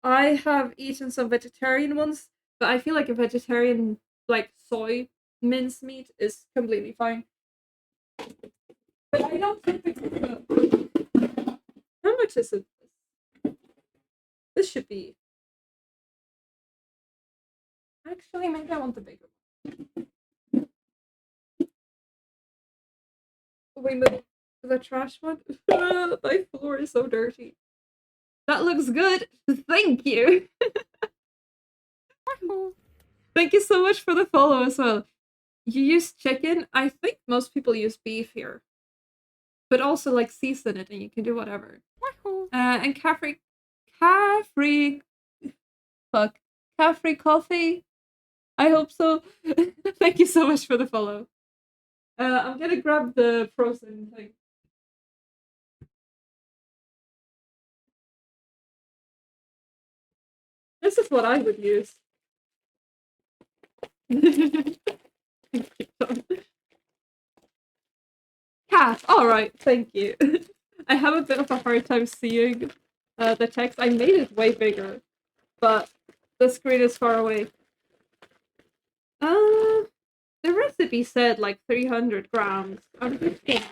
I have eaten some vegetarian ones, but I feel like a vegetarian, like soy mincemeat, is completely fine. But I don't think it's how much is it? This should be. Actually, maybe I want the bigger one. We move the trash one. My floor is so dirty. That looks good. Thank you. Thank you so much for the follow as well. You use chicken? I think most people use beef here. But also like season it and you can do whatever. And Caffrey fuck. Caffrey coffee? I hope so. Thank you so much for the follow. I'm gonna grab the frozen thing. This is what I would use. Cat. All right. Thank you. I have a bit of a hard time seeing the text. I made it way bigger, but the screen is far away. The recipe said like 300 grams. I'm just kidding.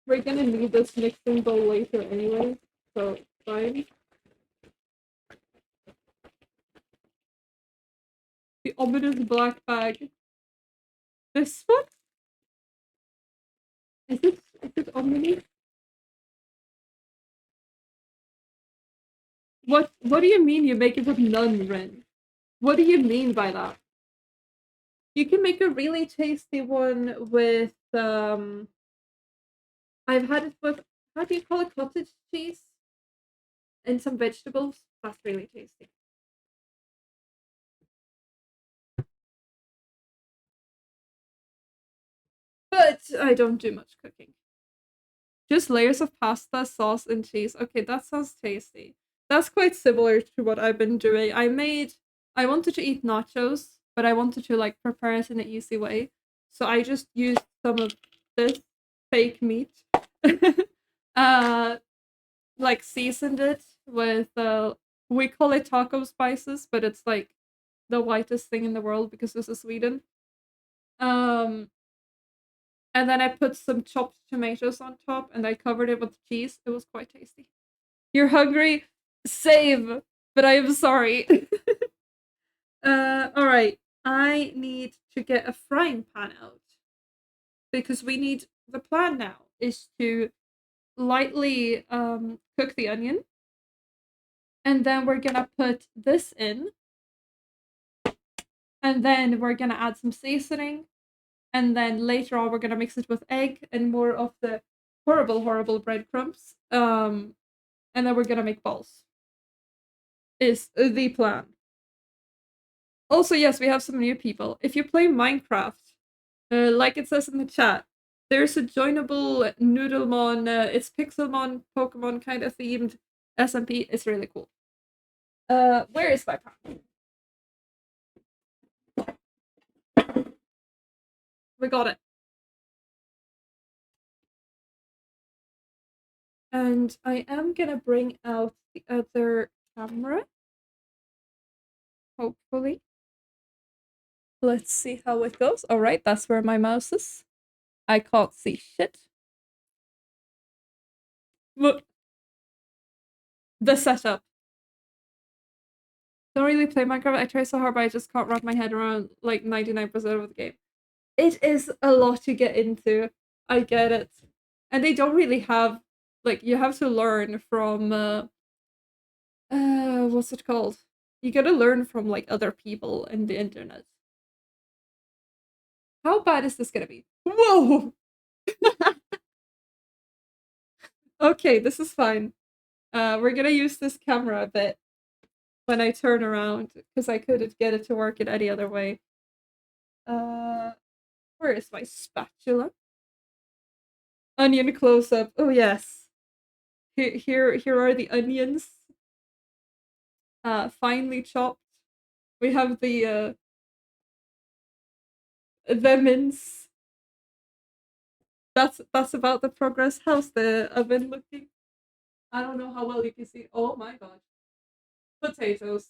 We're gonna need this mixing bowl later anyway, so fine. The ominous black bag. This one? Is it ominous? What do you mean you make it with none, Ren? What do you mean by that? You can make a really tasty one with I've had it with how do you call it, cottage cheese and some vegetables. That's really tasty. But I don't do much cooking. Just layers of pasta, sauce, and cheese. Okay, that sounds tasty. That's quite similar to what I've been doing. I wanted to eat nachos, but I wanted to like prepare it in an easy way. So I just used some of this fake meat. uh like seasoned it with we call it taco spices, but it's like the whitest thing in the world because this is Sweden. Um And then I put some chopped tomatoes on top and I covered it with cheese. It was quite tasty. You're hungry? Save, but I am sorry. All right. I need to get a frying pan out because we need the plan now is to lightly cook the onion, and then we're gonna put this in, and then we're gonna add some seasoning, and then later on we're gonna mix it with egg and more of the horrible breadcrumbs. And then we're gonna make balls. Is the plan. Also, yes, we have some new people. If you play Minecraft, like it says in the chat, there's a joinable Noodlemon, it's Pixelmon, Pokemon kind of themed SMP. It's really cool. Where is my pan? We got it. And I am gonna bring out the other camera. Hopefully. Let's see how it goes. Alright, that's where my mouse is. I can't see shit. Look. The setup. Don't really play Minecraft. I try so hard, but I just can't wrap my head around like 99% of the game. It is a lot to get into. I get it. And they don't really have like you have to learn from what's it called? You gotta learn from like other people in the internet. How bad is this gonna be? Whoa! Okay, this is fine. We're gonna use this camera a bit when I turn around because I couldn't get it to work in any other way. Where is my spatula? Onion close up. Oh yes. Here are the onions. Finely chopped. We have the lemons. That's about the progress. How's the oven looking? I don't know how well you can see. Oh my god. Potatoes.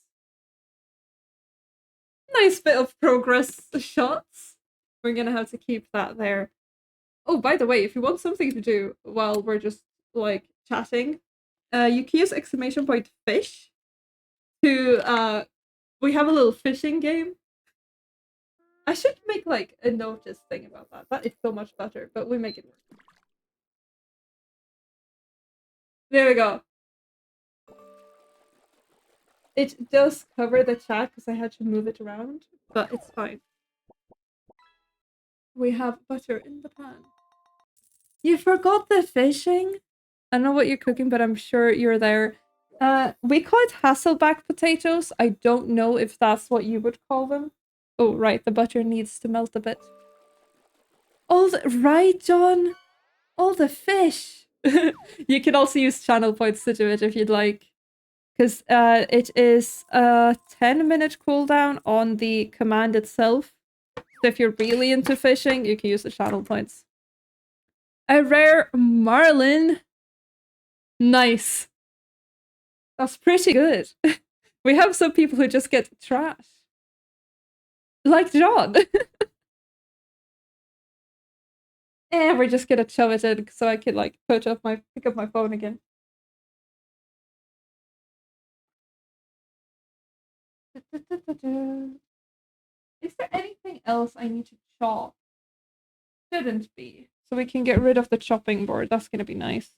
Nice bit of progress shots. We're gonna have to keep that there. Oh, by the way, if you want something to do while we're just like chatting, you can use exclamation point fish to we have a little fishing game. I should make like a notice thing about that. That is so much better, but we make it work. There we go. It does cover the chat because I had to move it around, but it's fine. We have butter in the pan. You forgot the fishing? I don't know what you're cooking, but I'm sure you're there. We call it Hasselback potatoes. I don't know if that's what you would call them. Oh, right, the butter needs to melt a bit. Right, John? All the fish! You can also use channel points to do it if you'd like. Because it is a 10-minute cooldown on the command itself. So if you're really into fishing, you can use the channel points. A rare marlin. Nice. That's pretty good. We have some people who just get trash. Like John. And we're just gonna shove it in so I can like pick up my phone again. Is there anything else I need to chop? Shouldn't be. So we can get rid of the chopping board. That's gonna be nice.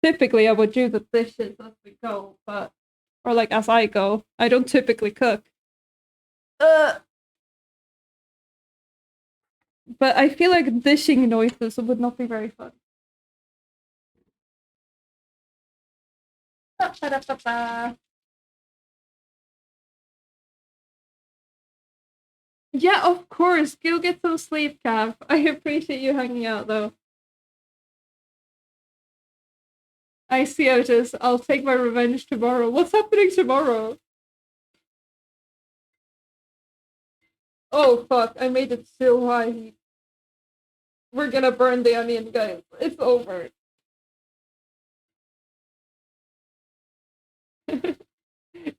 Typically, I would do the dishes as we go, but or like as I go. I don't typically cook. But I feel like dishing noises would not be very fun. Yeah, of course. Go get some sleep, Cav. I appreciate you hanging out, though. I see how it is. I'll take my revenge tomorrow. What's happening tomorrow? Oh, fuck. I made it so high. We're gonna burn the onion, guys. It's over.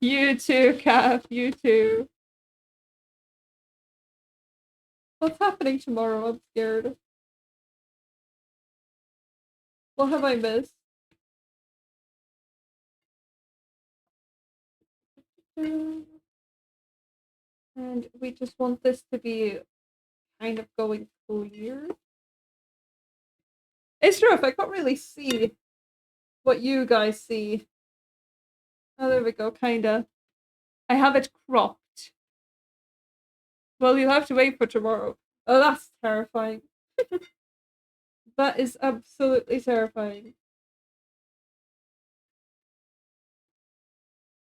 You too, Cav. You too. What's happening tomorrow? I'm scared. What have I missed? And we just want this to be kind of going clear. It's rough. I can't really see what you guys see. Oh, there we go. Kinda. I have it cropped. Well, you'll have to wait for tomorrow. Oh, that's terrifying. That is absolutely terrifying.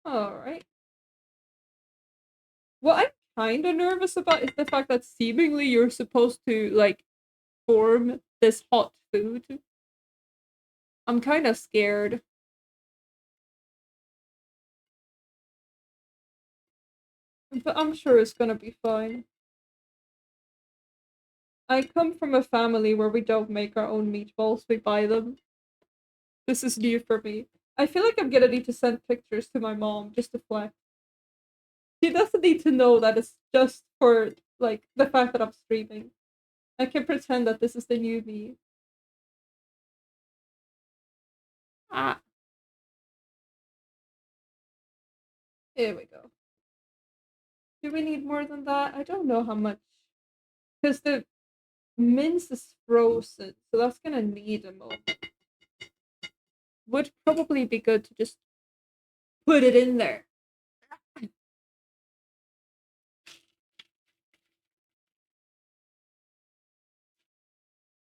Alright. What I'm kind of nervous about is the fact that seemingly you're supposed to, like, form this hot food. I'm kind of scared. But I'm sure it's gonna be fine. I come from a family where we don't make our own meatballs, we buy them. This is new for me. I feel like I'm gonna need to send pictures to my mom just to flex. She doesn't need to know that it's just for, like, the fact that I'm streaming. I can pretend that this is the new me. Ah, here we go. Do we need more than that? I don't know how much. Because the mince is frozen, so that's gonna need a moment. Would probably be good to just put it in there.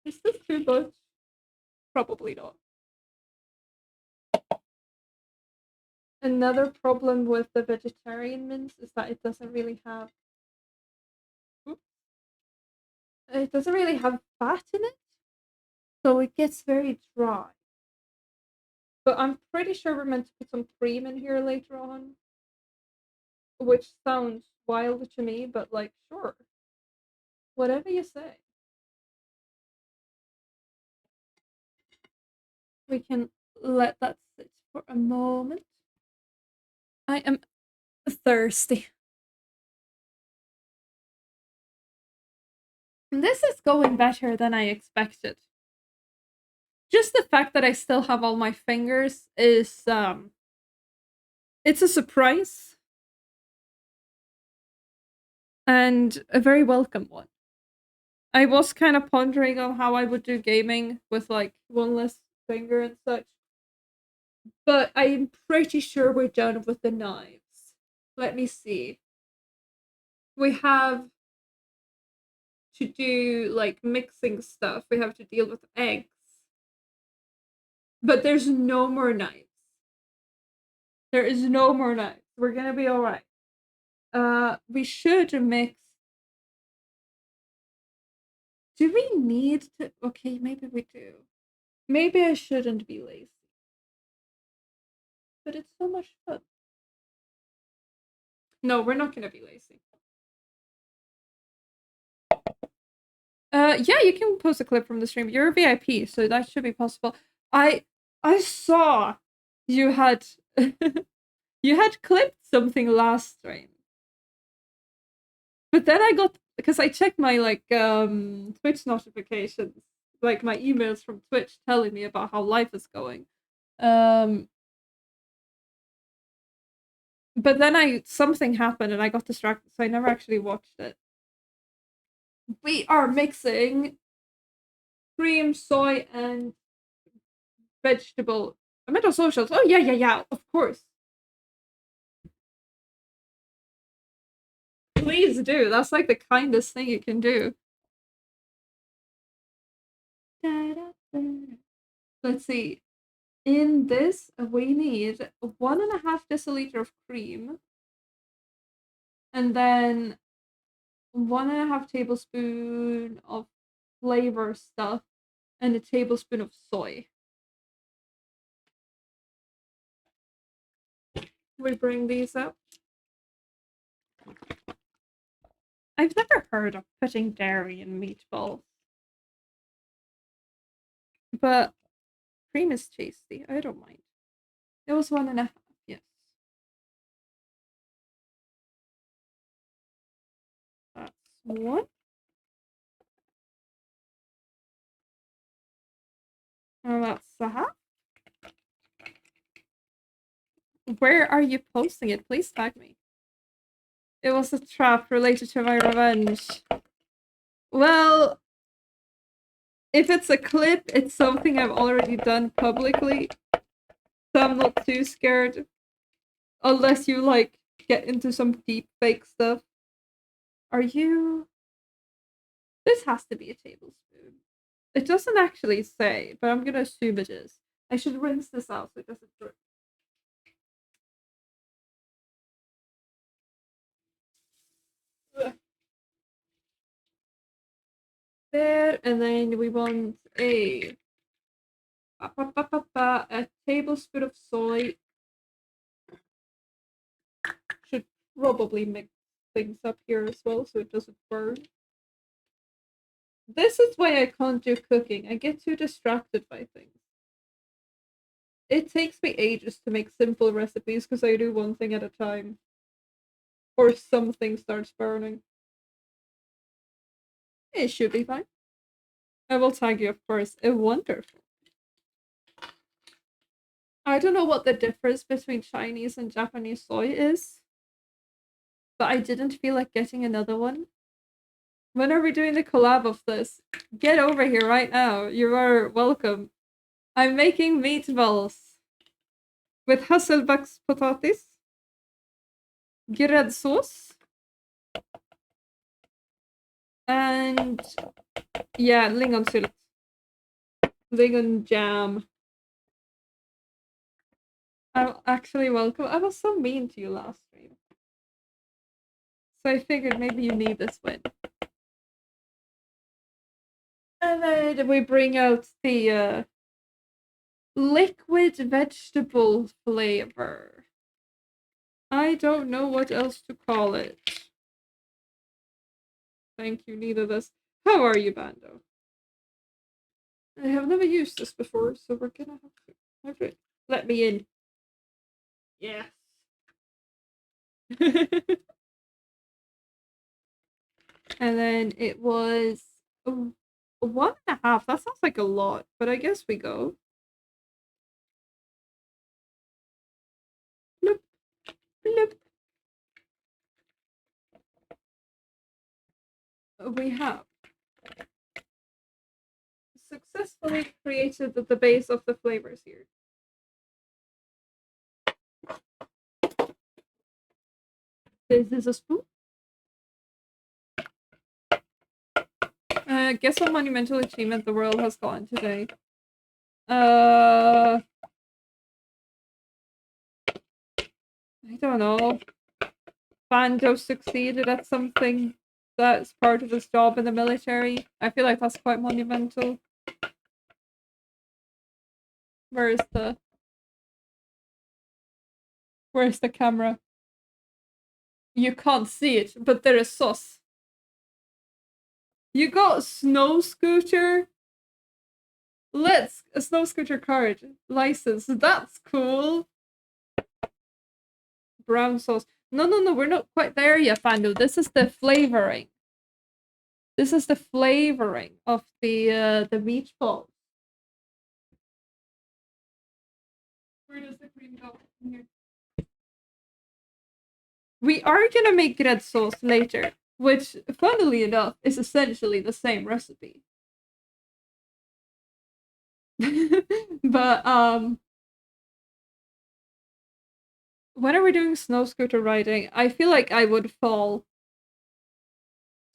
Is this too much? Probably not. Another problem with the vegetarian mince is that it doesn't really have fat in it, so it gets very dry. But I'm pretty sure we're meant to put some cream in here later on, which sounds wild to me, but like, sure, whatever you say. We can let that sit for a moment. I am thirsty. This is going better than I expected. Just the fact that I still have all my fingers is it's a surprise and a very welcome one. I was kind of pondering on how I would do gaming with like one less finger and such, but I'm pretty sure we're done with the knives. Let me see. We have to do like mixing stuff. We have to deal with eggs, but there's no more knives. There is no more knives. We're gonna be all right. We should mix. Do we need to? Okay, maybe we do. Maybe I shouldn't be lazy, but it's so much fun. No, we're not gonna be lazy. Yeah, you can post a clip from the stream. You're a VIP, so that should be possible. I I saw you had you had clipped something last stream. But then I got because I checked my like Twitch notifications, like my emails from Twitch telling me about how life is going. Um but then something happened and I got distracted, so I never actually watched it. We are mixing cream, soy, and vegetable. I meant on socials. Oh yeah, of course. Please do. That's like the kindest thing you can do. Let's see. In this, we need 1.5 deciliter of cream, and then 1.5 tablespoon of flavor stuff, and a tablespoon of soy. We bring these up. I've never heard of putting dairy in meatballs, but cream is tasty. I don't mind. It was 1.5. Yes, that's one. And that's that. Where are you posting it? Please tag me. It was a trap related to my revenge. Well, if it's a clip, it's something I've already done publicly, so I'm not too scared. Unless you, like, get into some deep fake stuff. Are you... This has to be a tablespoon. It doesn't actually say, but I'm gonna assume it is. I should rinse this out so it doesn't drip. There, and then we want a tablespoon of soy. Should probably mix things up here as well so it doesn't burn. This is why I can't do cooking. I get too distracted by things. It takes me ages to make simple recipes because I do one thing at a time. Or something starts burning. It should be fine. I will tag you, of course. Wonderful. I don't know what the difference between Chinese and Japanese soy is, but I didn't feel like getting another one. When are we doing the collab of this? Get over here right now. You are welcome. I'm making meatballs with Hasselback's potatis, gräddsås, and yeah, lingonsylt. Lingon jam. I'm actually welcome. I was so mean to you last stream. So I figured maybe you need this win. And then we bring out the liquid vegetable flavor. I don't know what else to call it. Thank you, neither this. How are you, Bando? I have never used this before, so we're gonna have to let me in. Yes. And then it was 1.5. That sounds like a lot, but I guess we go. Bloop, bloop. We have successfully created the base of the flavors here. This is a spoon. Guess what monumental achievement the world has gotten today? I don't know. Banjo succeeded at something that's part of his job in the military. I feel like that's quite monumental. Where's the camera? You can't see it, but there is sauce. You got snow scooter? A snow scooter card license. That's cool. Brown sauce. No, we're not quite there yet, Fando. This is the flavoring. This is the flavoring of the meatballs. Where does the cream go? In here. We are gonna make red sauce later, which, funnily enough, is essentially the same recipe. But when are we doing snow scooter riding? I feel like I would fall.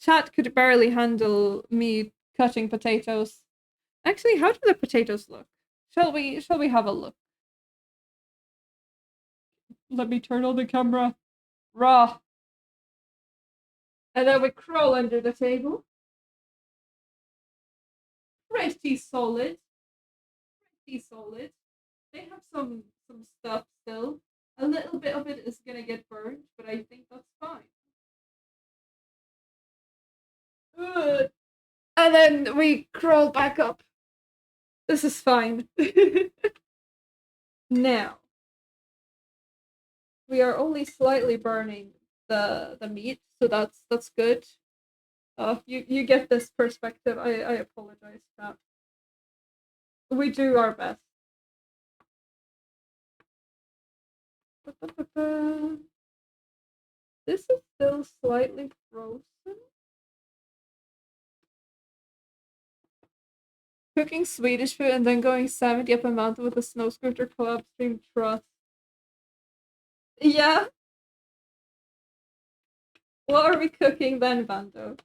Chat could barely handle me cutting potatoes. Actually, how do the potatoes look? Shall we have a look? Let me turn on the camera. Raw. And then we crawl under the table. Pretty solid. Pretty solid. They have some stuff still. A little bit of it is gonna get burned, but I think that's fine. Ugh. And then we crawl back up. This is fine. Now, we are only slightly burning the meat, so that's good. You get this perspective. I apologize for that. We do our best. This is still slightly frozen. Cooking Swedish food and then going 70 up a mountain with a snow scooter co-op stream trust. Yeah. What are we cooking then, Bando?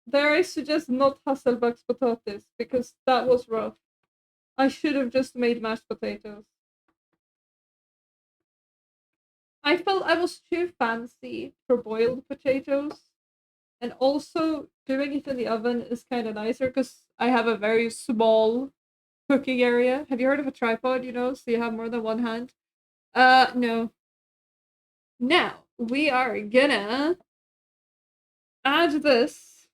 There I suggest not Hasselback's potatoes because that was rough. I should have just made mashed potatoes. I felt I was too fancy for boiled potatoes. And also, doing it in the oven is kind of nicer because I have a very small cooking area. Have you heard of a tripod, so you have more than one hand? No. Now, we are gonna add this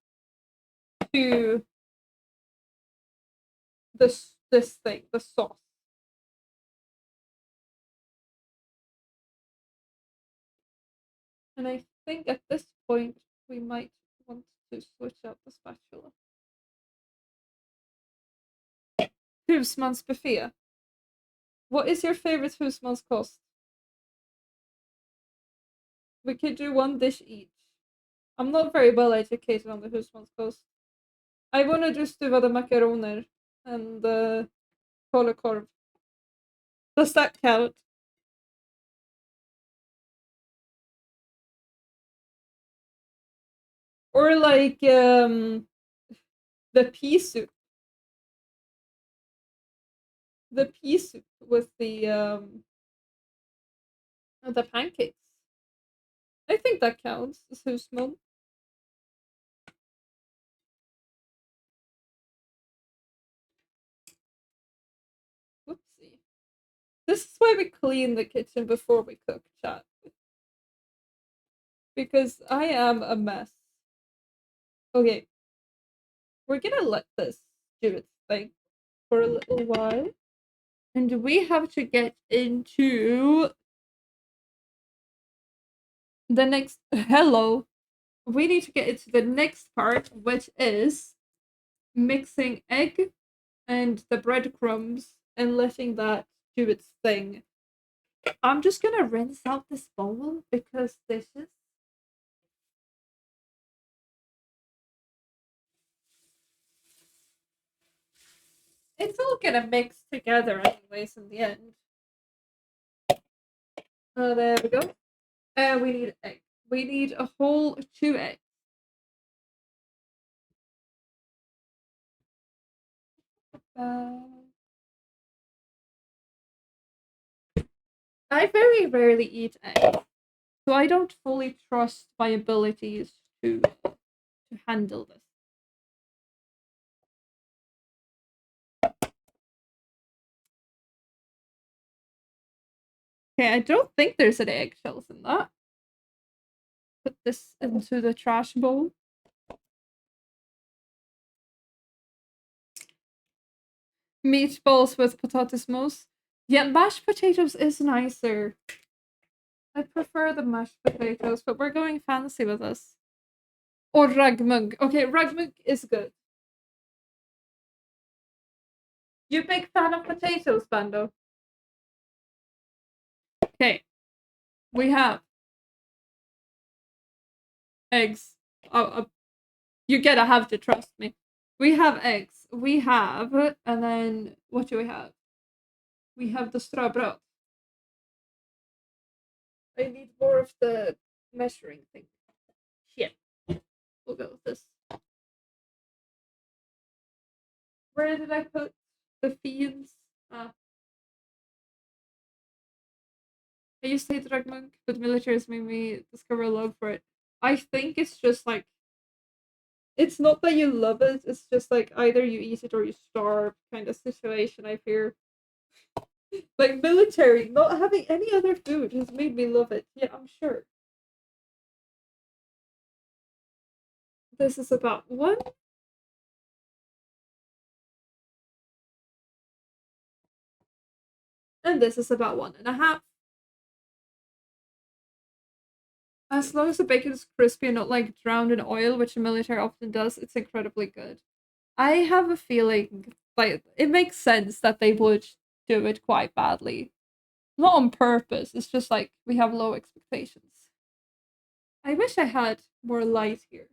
to this thing, the sauce. And I think at this point we might want to switch out the spatula. Husmans buffet. What is your favorite husmans kost? We could do one dish each. I'm not very well educated on the husmans kost. I wanna just do the makaroner and the falukorv. Does that count? Or like the pea soup. The pea soup with the pancakes. I think that counts as husman. Whoopsie. This is why we clean the kitchen before we cook, chat. Because I am a mess. Okay. We're gonna let this do its thing for a little while. And we have to get into the next. Hello. We need to get into the next part, which is mixing egg and the breadcrumbs and letting that do its thing. I'm just gonna rinse out this bowl because this is it's all gonna mix together anyways in the end. There we go. We need egg. We need a whole 2 eggs. Uh, I very rarely eat eggs, so I don't fully trust my abilities to handle this. Okay, I don't think there's any eggshells in that. Put this into the trash bowl. Meatballs with potato mousse. Yeah, mashed potatoes is nicer. I prefer the mashed potatoes, but we're going fancy with this. Or ragmug. Okay, ragmug is good. You big fan of potatoes, Bando? Okay, we have eggs. You gotta have to trust me. We have eggs. We have, and then what do we have? We have the ströbröd. I need more of the measuring thing. Shit. We'll go with this. Where did I put the fiends? I used to hate Dragmunk, but military has made me discover a love for it. I think it's just like it's not that you love it, it's just like either you eat it or you starve kind of situation, I fear. Like military, not having any other food has made me love it. Yeah, I'm sure. This is about one. And this is about 1.5. As long as the bacon is crispy and not like drowned in oil, which the military often does, it's incredibly good. I have a feeling like it makes sense that they would do it quite badly. Not on purpose, it's just like we have low expectations. I wish I had more light here.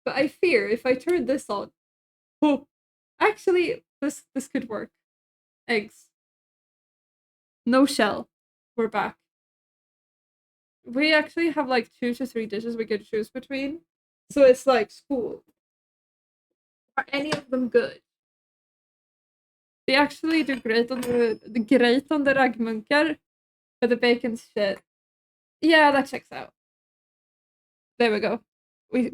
But I fear if I turn this on, oh, actually this could work. Eggs. No shell. We're back. We actually have like 2 to 3 dishes we could choose between. So it's like school. Are any of them good? They actually do great on the raggmunkar, but the bacon's shit. Yeah, that checks out. There we go. We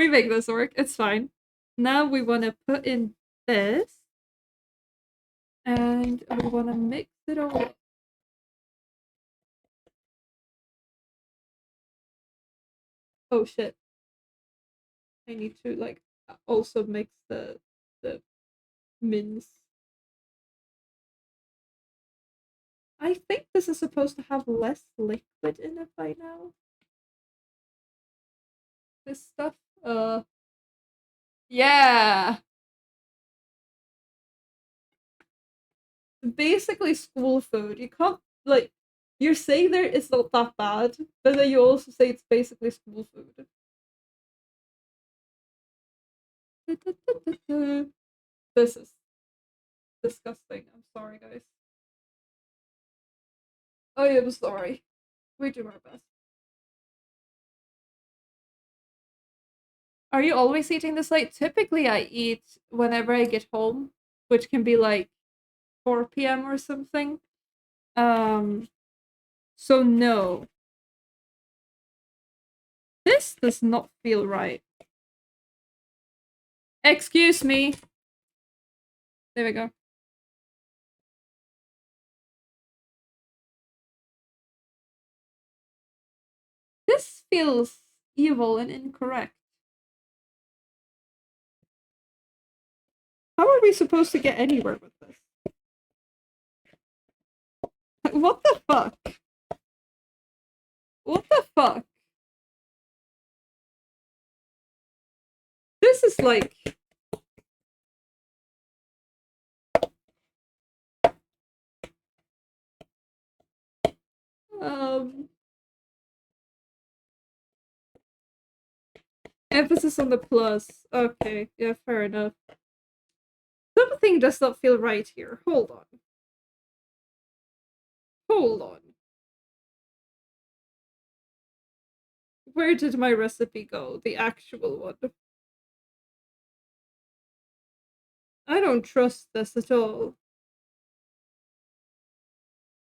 make this work. It's fine. Now we want to put in this, and we want to mix it all up. Oh shit! I need to like also mix the mince. I think this is supposed to have less liquid in it by now. This stuff. Yeah. Basically school food. You can't like you're saying there it's not that bad, but then you also say it's basically school food. This is disgusting. I'm sorry, guys. I am sorry. We do our best. Are you always eating this late? Typically, I eat whenever I get home, which can be like 4 p.m. or something. Um, so no. This does not feel right. Excuse me. There we go. This feels evil and incorrect. How are we supposed to get anywhere with this? What the fuck? What the fuck? This is like um emphasis on the plus. Okay, yeah, fair enough. Something does not feel right here. Hold on. Hold on. Where did my recipe go? The actual one. I don't trust this at all.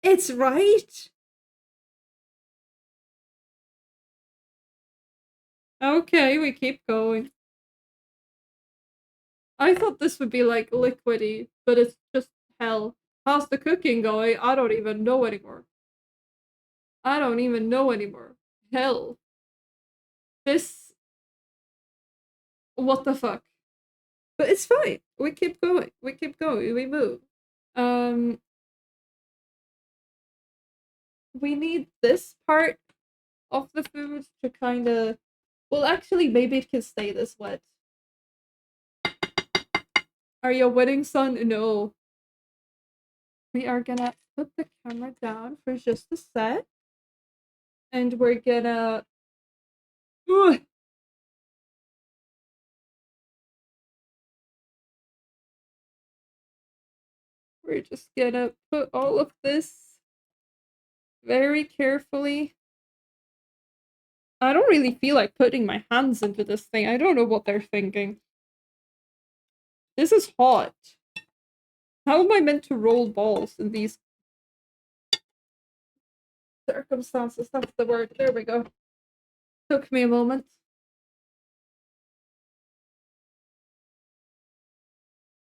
It's right? Okay, we keep going. I thought this would be like liquidy, but it's just hell. How's the cooking going? I don't even know anymore. I don't even know anymore. Hell. This. What the fuck? But it's fine. We keep going. We keep going. We move. Um. We need this part of the food to kind of. Well, actually, maybe it can stay this wet. Are you winning, son? No. We are gonna put the camera down for just a sec. And we're gonna. Ugh. We're just gonna put all of this very carefully. I don't really feel like putting my hands into this thing. I don't know what they're thinking. This is hot. How am I meant to roll balls in these circumstances? That's the word. There we go. Took me a moment.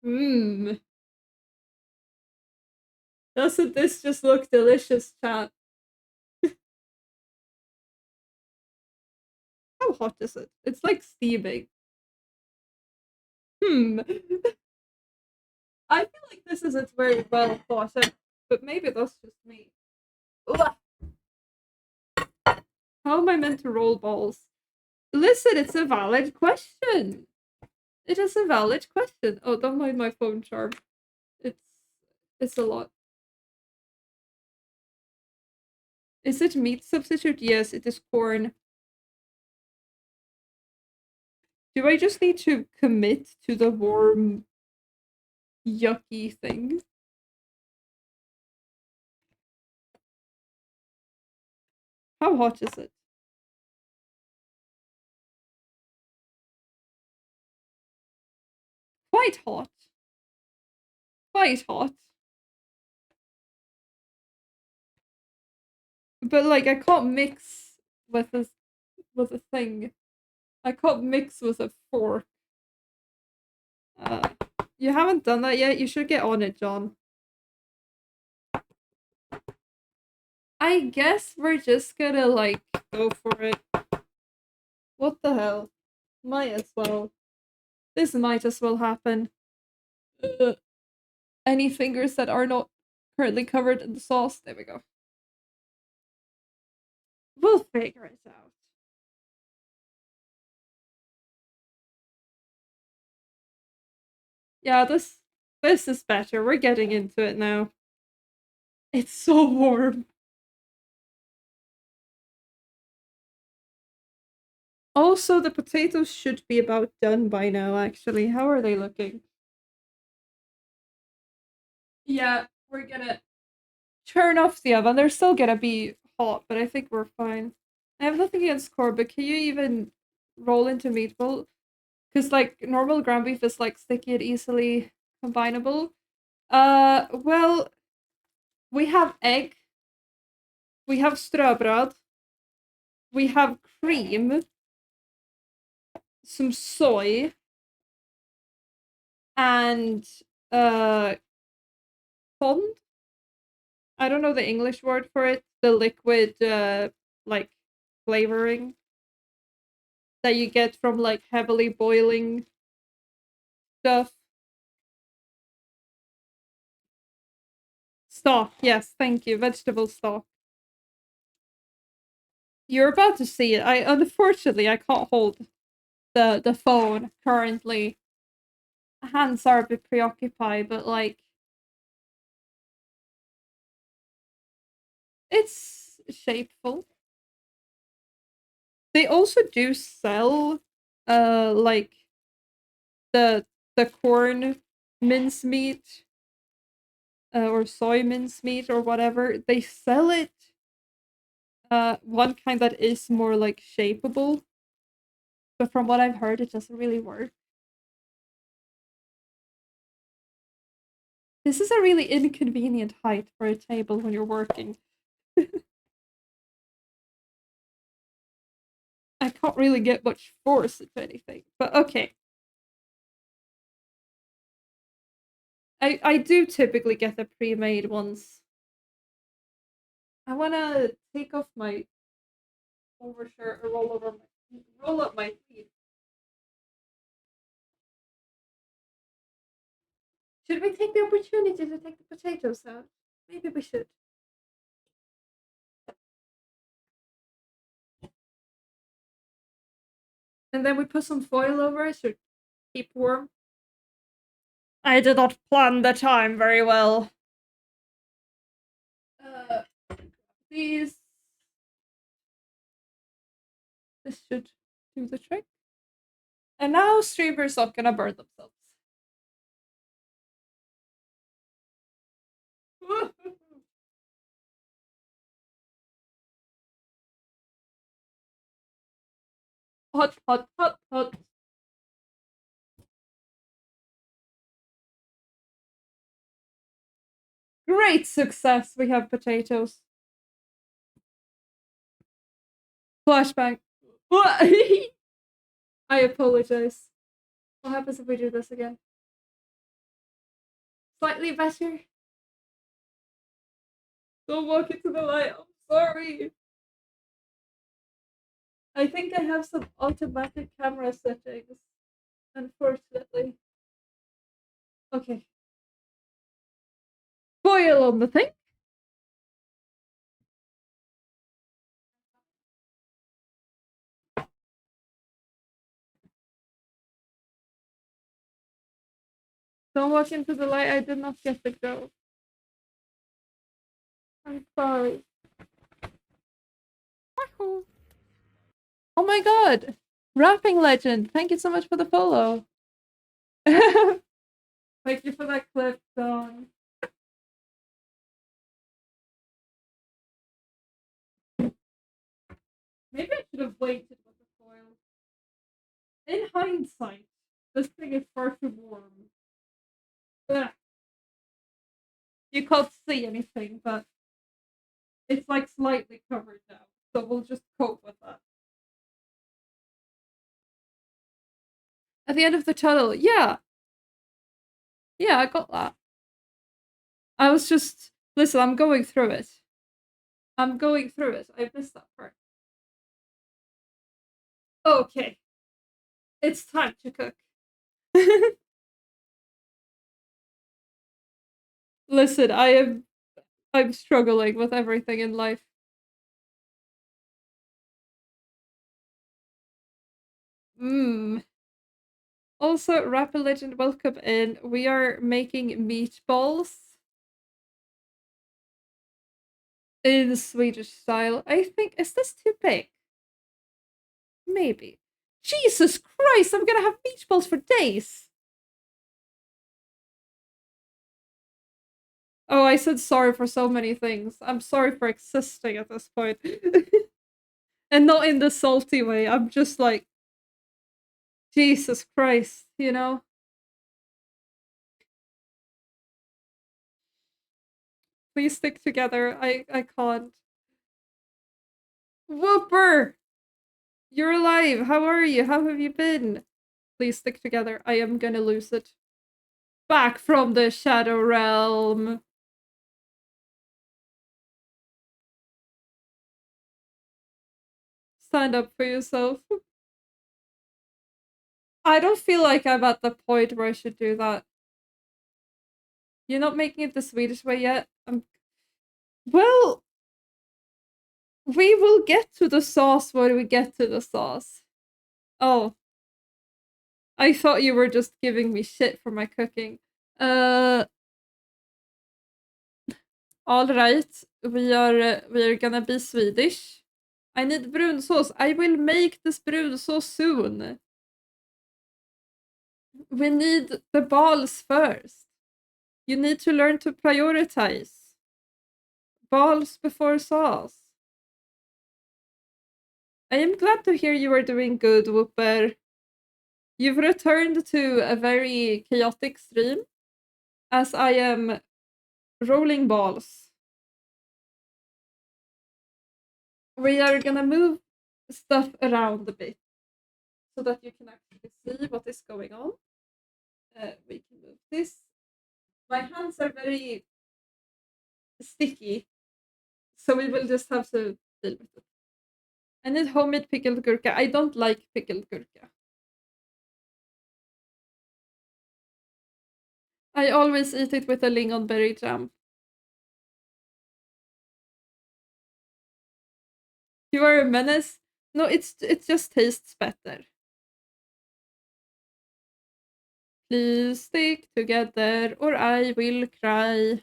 Mmm. Doesn't this just look delicious, chat? How hot is it? It's like steaming. Hmm. I feel like this isn't very well thought out, but maybe that's just me. Ugh. How am I meant to roll balls? Listen, it's a valid question. It is a valid question. Oh, don't mind my phone charm. It's it's a lot. Is it meat substitute? Yes, it is corn. Do I just need to commit to the warm, yucky thing? How hot is it? Quite hot. Quite hot. But like I can't mix with a thing. I can't mix with a fork. Uh, you haven't done that yet. You should get on it, John. I guess we're just gonna like go for it. What the hell? Might as well. This might as well happen. Ugh. Any fingers that are not currently covered in the sauce. There we go. We'll figure it out. Yeah, this is better. We're getting into it now. It's so warm. Also, the potatoes should be about done by now, actually. How are they looking? Yeah, we're gonna turn off the oven. They're still gonna be hot, but I think we're fine. I have nothing against corn, but can you even roll into meatball? Because like normal ground beef is like sticky and easily combinable. Well, we have egg, we have ströbröd, we have cream, some soy, and fond. I don't know the English word for it. The liquid like flavoring that you get from like heavily boiling stuff. Stock, yes, thank you. Vegetable stock. You're about to see it. I unfortunately I can't hold the phone currently. Hands are a bit preoccupied, but like it's shapeful. They also do sell like the corn mincemeat or soy mincemeat or whatever. They sell it one kind that is more like shapeable, but from what I've heard it doesn't really work. This is a really inconvenient height for a table when you're working. I can't really get much force into anything, but okay. I do typically get the pre-made ones. I wanna take off my overshirt or roll up my sleeve. Should we take the opportunity to take the potatoes out? Maybe we should. And then we put some foil over it to keep warm. I did not plan the time very well. Uh, these. This should do the trick. And now streamers not gonna burn themselves. Hot, hot, hot, hot. Great success. We have potatoes. Flashbang. I apologize. What happens if we do this again? Slightly better. Don't walk into the light. I'm sorry. I think I have some automatic camera settings. Unfortunately. Okay. Foil on the thing. Don't walk into the light. I did not get the joke. I'm sorry. Oh my god! Rapping legend, thank you so much for the follow. Thank you for that clip, Dawn. Maybe I should have waited with the foil. In hindsight, this thing is far too warm. Ugh. You can't see anything, but it's like slightly covered now, so we'll just cope with that. At the end of the tunnel, yeah. Yeah, I got that. I was just listen, I'm going through it. I'm going through it. I missed that part. Okay. It's time to cook. Listen, I'm struggling with everything in life. Mmm. Also, Rapid Legend, welcome in. We are making meatballs in Swedish style. I think, is this too big? Maybe. Jesus Christ, I'm gonna have meatballs for days. Oh, I said sorry for so many things. I'm sorry for existing at this point. And not in the salty way. I'm just like, Jesus Christ, you know? Please stick together. I can't. Whooper! You're alive. How are you? How have you been? Please stick together. I am gonna lose it. Back from the Shadow Realm. Stand up for yourself. I don't feel like I'm at the point where I should do that. You're not making it the Swedish way yet? Well, we will get to the sauce when we get to the sauce. Oh. I thought you were just giving me shit for my cooking. All right. We are gonna be Swedish. I need brunsås. I will make this brunsås soon. We need the balls first. You need to learn to prioritize. Balls before sauce. I am glad to hear you are doing good, Whooper. You've returned to a very chaotic stream, as I am rolling balls. We are gonna move stuff around a bit so that you can actually see what is going on. We can move this. My hands are very sticky, so we will just have to deal with it. I need homemade pickled gurka. I don't like pickled gurka. I always eat it with a lingonberry jam. You are a menace. No, it just tastes better. Please stick together or I will cry.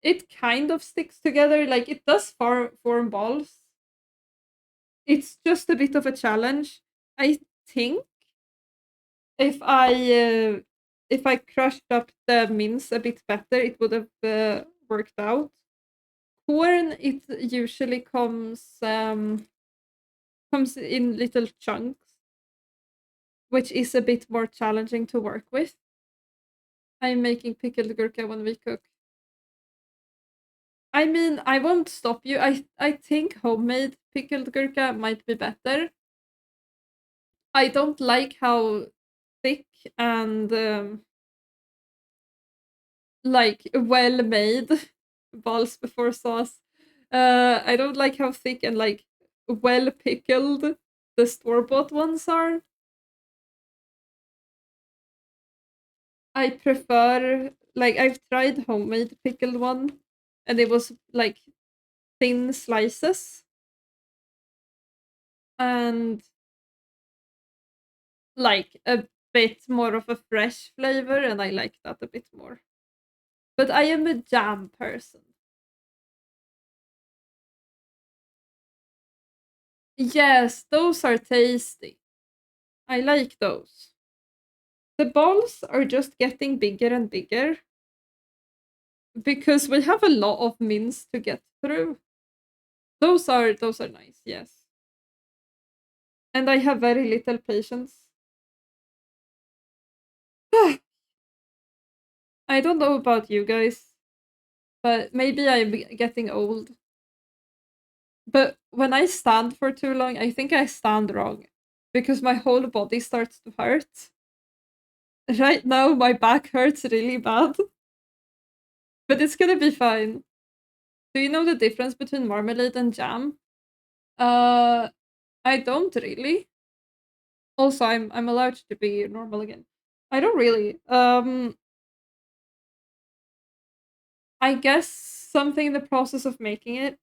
It kind of sticks together, like it does form balls. It's just a bit of a challenge. I think if I crushed up the mince a bit better, it would have worked out. Corn, it usually comes in little chunks, which is a bit more challenging to work with. I'm making pickled gurka when we cook. I mean, I won't stop you. I think homemade pickled gurka might be better. I don't like how thick and like well made balls before sauce. I don't like how thick and like well pickled the store bought ones are. I prefer like I've tried homemade pickled one and it was like thin slices and like a bit more of a fresh flavor, and I like that a bit more. But I am a jam person. Yes, those are tasty. I like those. The balls are just getting bigger and bigger because we have a lot of mints to get through. Those are nice, yes. And I have very little patience. I don't know about you guys, but maybe I'm getting old. But when I stand for too long, I think I stand wrong because my whole body starts to hurt. Right now, my back hurts really bad, but it's gonna be fine. Do you know the difference between marmalade and jam? Uh, I don't really. Also, I'm allowed to be normal again. I don't really. I guess something in the process of making it,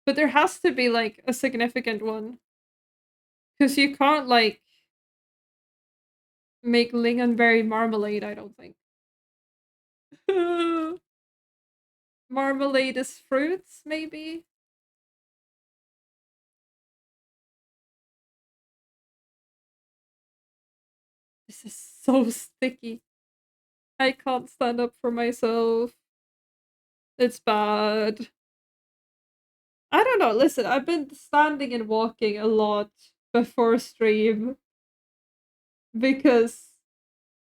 but there has to be like a significant one because you can't like make lingonberry marmalade. I don't think. Marmalade is fruits, maybe. This is so sticky. I can't stand up for myself. It's bad. I don't know. Listen, I've been standing and walking a lot before stream because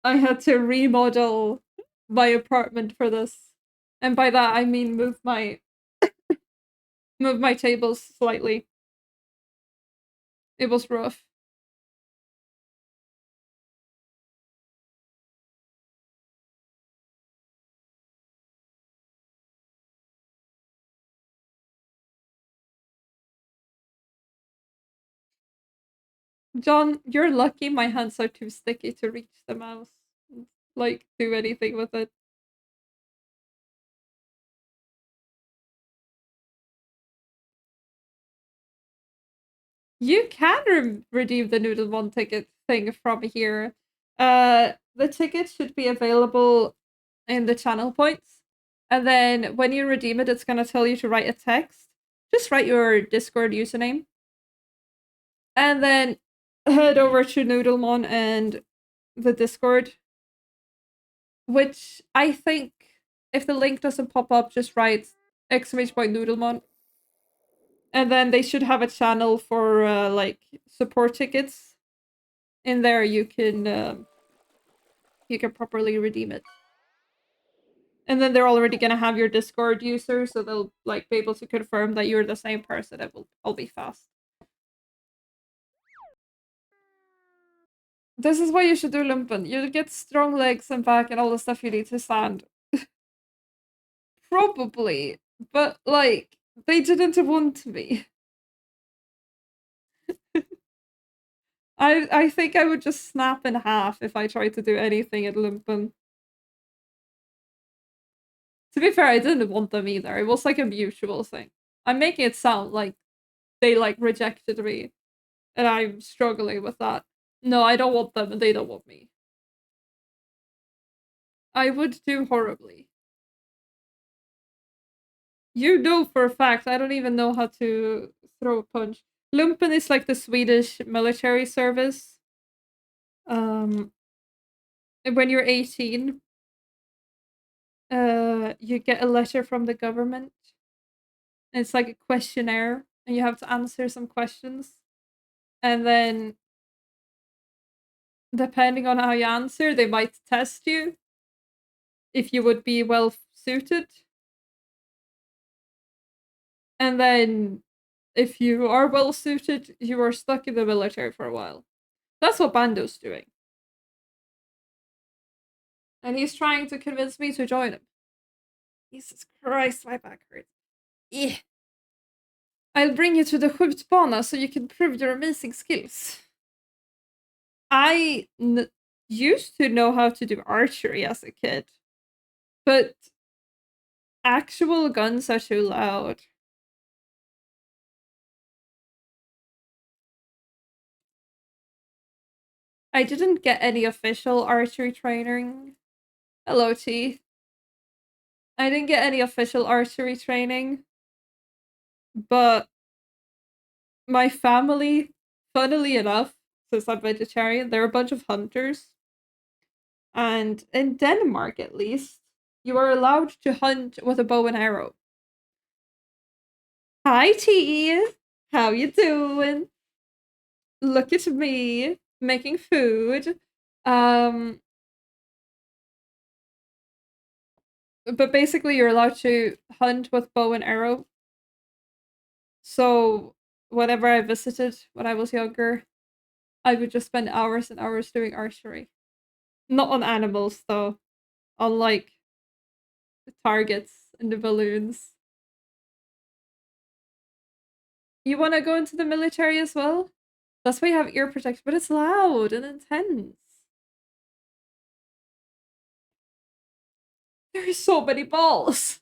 I had to remodel my apartment for this. And by that I mean move my tables slightly. It was rough. John, you're lucky my hands are too sticky to reach the mouse. Like do anything with it. You can redeem the Noodle One ticket thing from here. The ticket should be available in the channel points. And then when you redeem it, it's going to tell you to write a text. Just write your Discord username. And then head over to Noodlemon and the Discord. Which I think, if the link doesn't pop up, just write !Noodlemon. And then they should have a channel for like support tickets. In there you can properly redeem it. And then they're already gonna have your Discord user, so they'll like be able to confirm that you're the same person. It will all be fast. This is why you should do Lumpen. You'll get strong legs and back and all the stuff you need to stand. Probably, but like they didn't want me. I think I would just snap in half if I tried to do anything at Lumpen. To be fair, I didn't want them either. It was like a mutual thing. I'm making it sound like they like rejected me, and I'm struggling with that. No, I don't want them, and they don't want me. I would do horribly. You know for a fact I don't even know how to throw a punch. Lumpen is like the Swedish military service. When you're 18, you get a letter from the government. It's like a questionnaire, and you have to answer some questions. And then, depending on how you answer, they might test you if you would be well suited. And then, if you are well suited, you are stuck in the military for a while. That's what Bando's doing. And he's trying to convince me to join him. Jesus Christ, my back hurts. Yeah. I'll bring you to the skjutbana so you can prove your amazing skills. I used to know how to do archery as a kid, but actual guns are too loud. I didn't get any official archery training. Hello, T. I didn't get any official archery training, but my family, funnily enough, since I'm vegetarian, they're a bunch of hunters. And in Denmark, at least, you are allowed to hunt with a bow and arrow. Hi, T. How you doing? Look at me making food. Um, but basically, you're allowed to hunt with bow and arrow. So, whenever I visited when I was younger, I would just spend hours and hours doing archery. Not on animals, though. On like the targets and the balloons. You want to go into the military as well? That's why you have ear protection, but it's loud and intense. There's so many balls.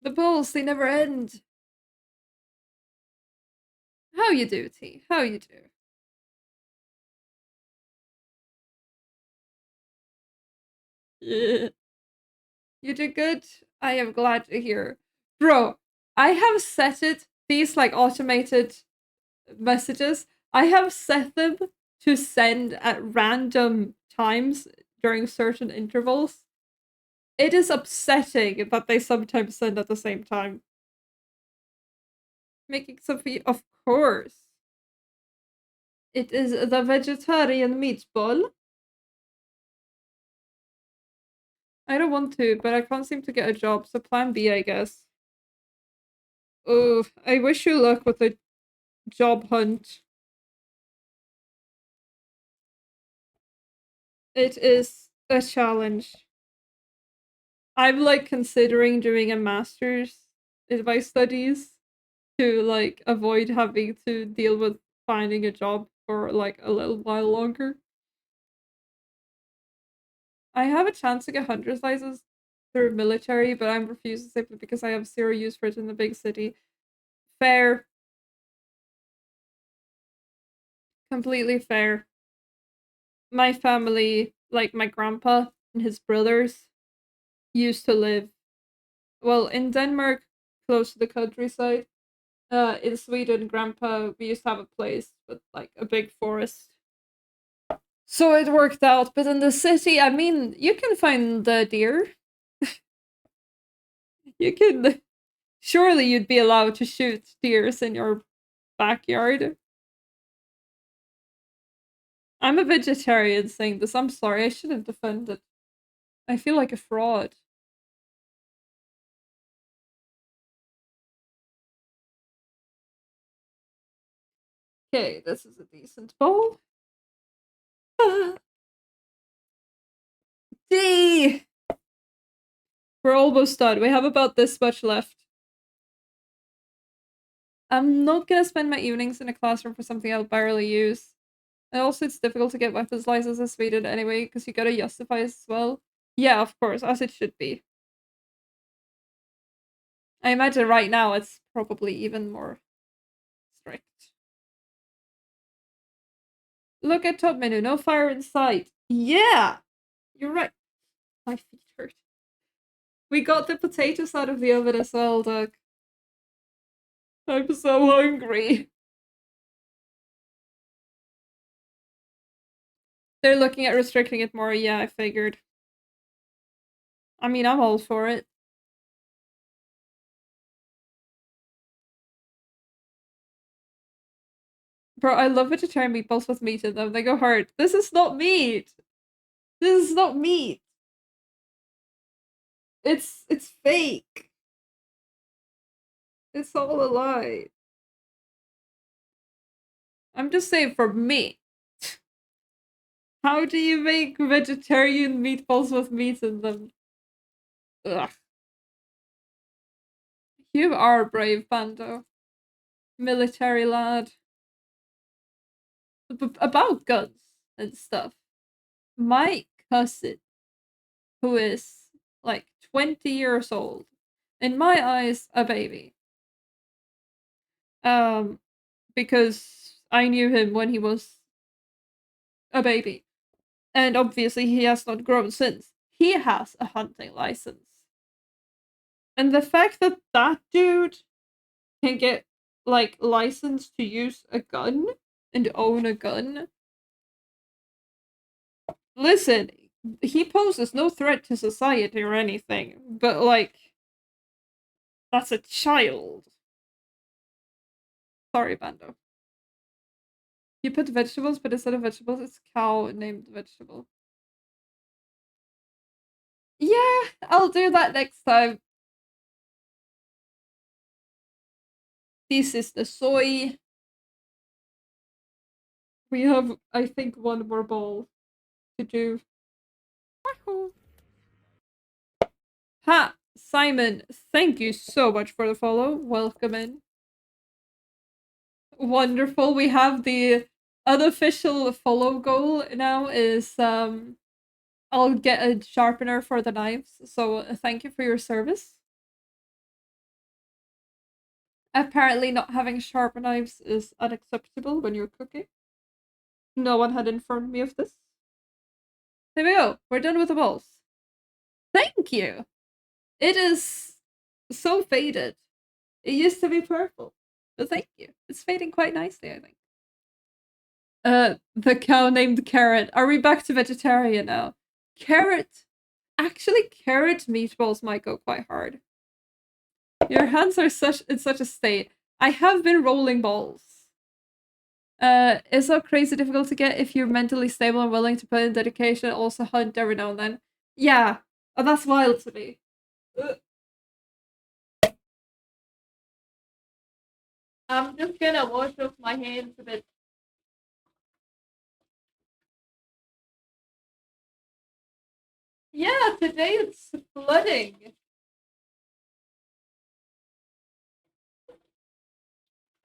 The balls, they never end. How you do, T? How you do? Yeah. You do good? I am glad to hear. Bro, I have set it, these like automated messages, I have set them to send at random times during certain intervals. It is upsetting that they sometimes send at the same time. Making some for you, of course. It is the vegetarian meatball. I don't want to, but I can't seem to get a job, so plan B, I guess. Oh, I wish you luck with the job hunt. It is a challenge. I'm like considering doing a master's in my studies to like avoid having to deal with finding a job for like a little while longer. I have a chance to get hunter's license through military, but I'm refusing simply because I have zero use for it in the big city. Fair. Completely fair. My family, like my grandpa and his brothers, used to live, well, in Denmark, close to the countryside. In Sweden, grandpa, we used to have a place with like a big forest. So it worked out, but in the city, I mean, you can find the deer. You can. Surely you'd be allowed to shoot deers in your backyard. I'm a vegetarian saying this. I'm sorry, I shouldn't defend it. I feel like a fraud. Okay, this is a decent bowl. D! We're almost done. We have about this much left. I'm not gonna spend my evenings in a classroom for something I'll barely use. And also, it's difficult to get weapons licenses in Sweden anyway, because you gotta justify as well. Yeah, of course, as it should be. I imagine right now it's probably even more strict. Look at top menu, no fire in sight. Yeah! You're right. My feet hurt. We got the potatoes out of the oven as well, Doug. I'm so hungry. They're looking at restricting it more, yeah, I figured. I mean, I'm all for it. Bro, I love vegetarian meatballs with meat in them. They go hard. This is not meat! This is not meat! It's fake! It's all a lie. I'm just saying for me. How do you make vegetarian meatballs with meat in them? Ugh. You are brave, Bando. Military lad. About guns and stuff. My cousin, who is like 20 years old, in my eyes, a baby. Um, because I knew him when he was a baby. And obviously he has not grown since. He has a hunting license. And the fact that that dude can get, like, licensed to use a gun and own a gun. Listen, he poses no threat to society or anything, but, like, that's a child. Sorry, Bando. You put vegetables, but instead of vegetables, it's cow named vegetable. Yeah, I'll do that next time. This is the soy. We have, I think, one more bowl to do. Ha! Simon, thank you so much for the follow. Welcome in. Wonderful. We have the unofficial follow goal now is I'll get a sharpener for the knives. So thank you for your service. Apparently not having sharp knives is unacceptable when you're cooking. No one had informed me of this. There we go. We're done with the balls. Thank you. It is so faded. It used to be purple. But thank you. It's fading quite nicely, I think. The cow named Carrot. Are we back to vegetarian now? Carrot. Actually, carrot meatballs might go quite hard. Your hands are in such a state. I have been rolling balls. It's not crazy difficult to get if you're mentally stable and willing to put in dedication. Also hunt every now and then. Yeah, that's wild to me. I'm just gonna wash off my hands a bit. Yeah, today it's flooding.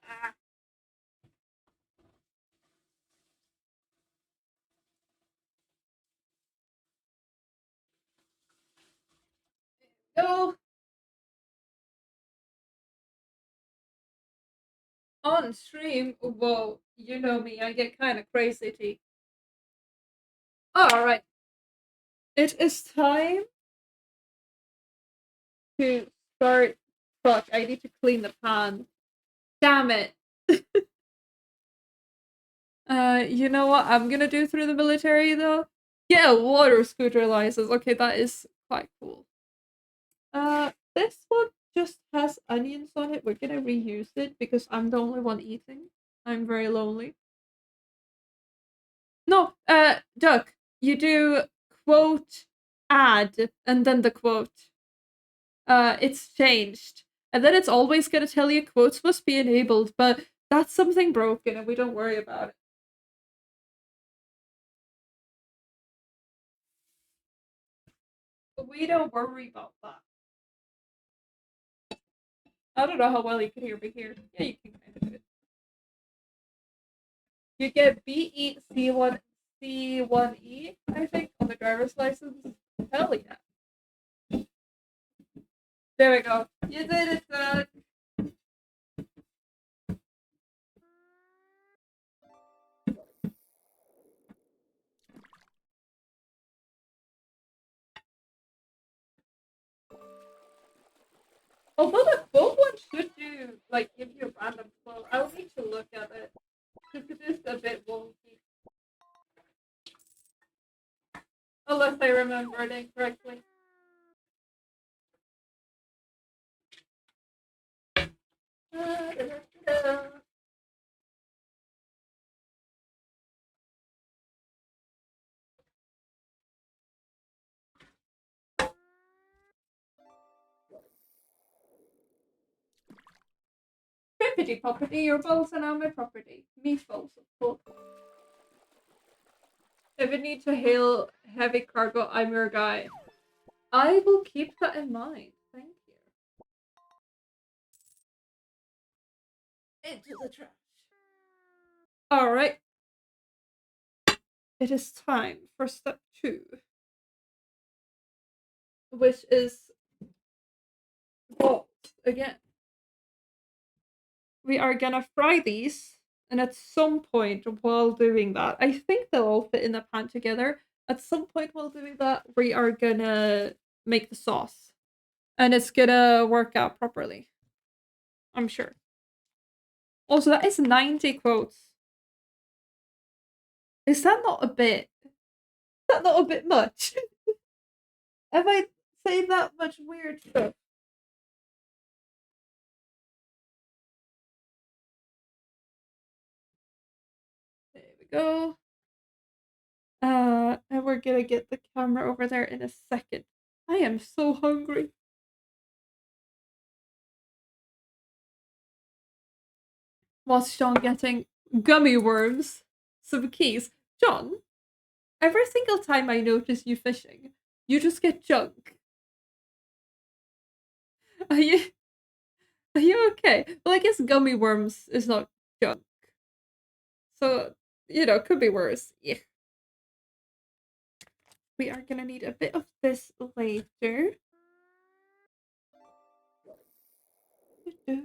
Ah. Go on stream. Whoa, you know me, I get kind of crazy. Alright. It is time to start. Fuck, I need to clean the pan. Damn it. You know what I'm gonna do through the military though? Get a water scooter license. Okay, that is quite cool. This one just has onions on it. We're gonna reuse it because I'm the only one eating. I'm very lonely. No, Duck, you do quote add and then the quote. It's changed. And then it's always gonna tell you quotes must be enabled, but that's something broken and we don't worry about it. We don't worry about that. I don't know how well you can hear me here. Yeah, you can kind of do it. You get BEC1 C1E, I think, on the driver's license. Hell yeah. There we go. You did it, Doug. Although the quote one should do, like, give you a random quote. I'll need to look at it. Because it is a bit wonky. Unless I remember it incorrectly. Property, property, your balls are now my property. Meatballs, of course. If you need to hail heavy cargo, I'm your guy. I will keep that in mind. Thank you. Into the trash. Alright. It is time for step 2. Which is balls again. We are gonna fry these And at some point while doing that, I think they'll all fit in the pan together. At some point while doing that, we are gonna make the sauce. And it's gonna work out properly. I'm sure. Also, that is 90 quotes. Is that not a bit? Is that not a bit much? Have I say that much weird stuff? There we go. And we're gonna get the camera over there in a second. I am so hungry. Whilst John getting gummy worms, some keys. John, every single time I notice you fishing, you just get junk. Are you are you okay? Well, I guess gummy worms is not junk. So, could be worse. Yeah. We are gonna need a bit of this later. There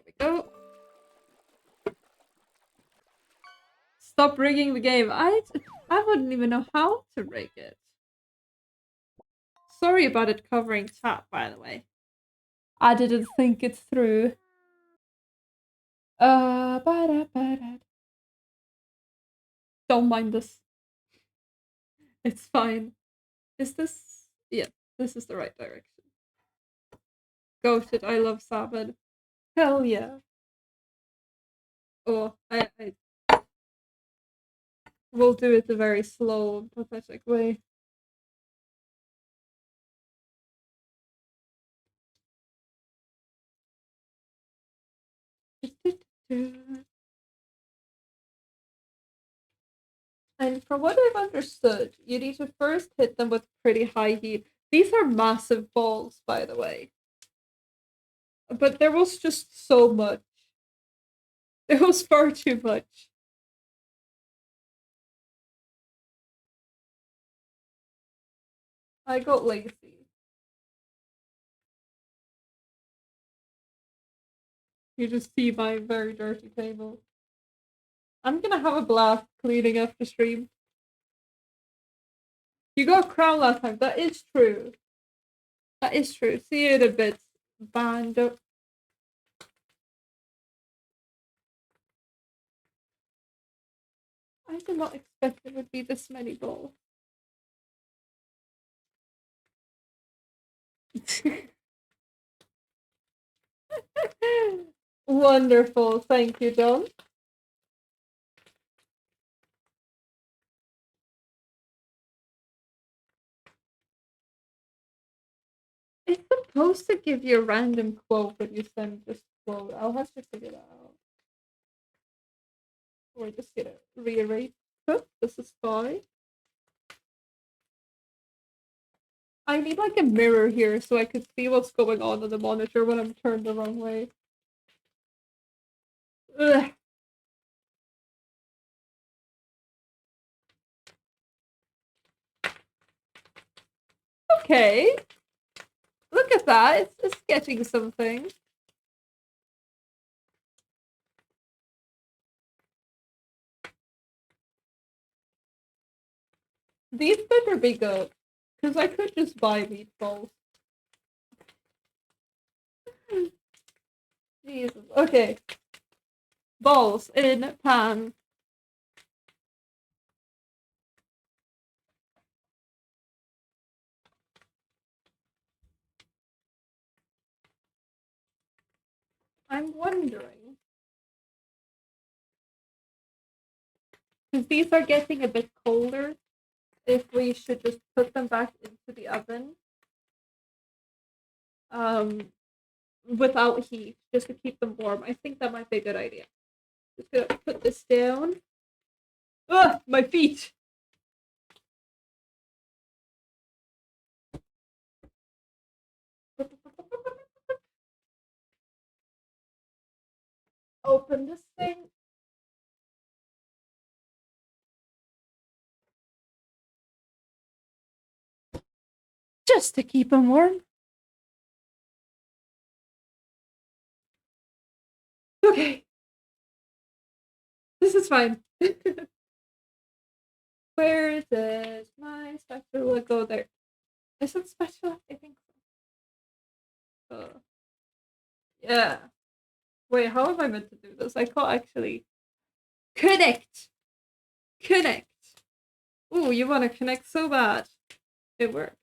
we go. Stop rigging the game. I wouldn't even know how to rig it. Sorry about it covering chat, by the way. I didn't think it through. Ba-da. Don't mind this. It's fine. Is this? Yeah, this is the right direction. Goated, I love salmon. Hell yeah. Oh, I will do it a very slow and pathetic way. And from what I've understood, you need to first hit them with pretty high heat. These are massive balls, by the way. But there was just so much. There was far too much. I got lazy. You just see my very dirty table. I'm gonna have a blast cleaning up the stream. You got a crown last time. That is true. That is true. See you in a bit, bando. I did not expect there would be this many balls. Wonderful. Thank you, John. It's supposed to give you a random quote when you send this quote. I'll have to figure that out. We're just gonna rearrange. Oh, this is fine. I need like a mirror here so I can see what's going on the monitor when I'm turned the wrong way. Ugh. Okay. Look at that. It's getting something. These better be good. Because I could just buy meatballs. Jesus. Okay. Balls in pan. I'm wondering. Because these are getting a bit colder. If we should just put them back into the oven. Without heat, just to keep them warm. I think that might be a good idea. Just gonna put this down. Ugh, my feet! Open this thing. Just to keep them warm. Okay. This is fine. Where is it? My spatula go there. Is it spatula? I think so. Yeah. Wait, how am I meant to do this? I can't actually connect. Connect. Ooh, you want to connect so bad. It worked.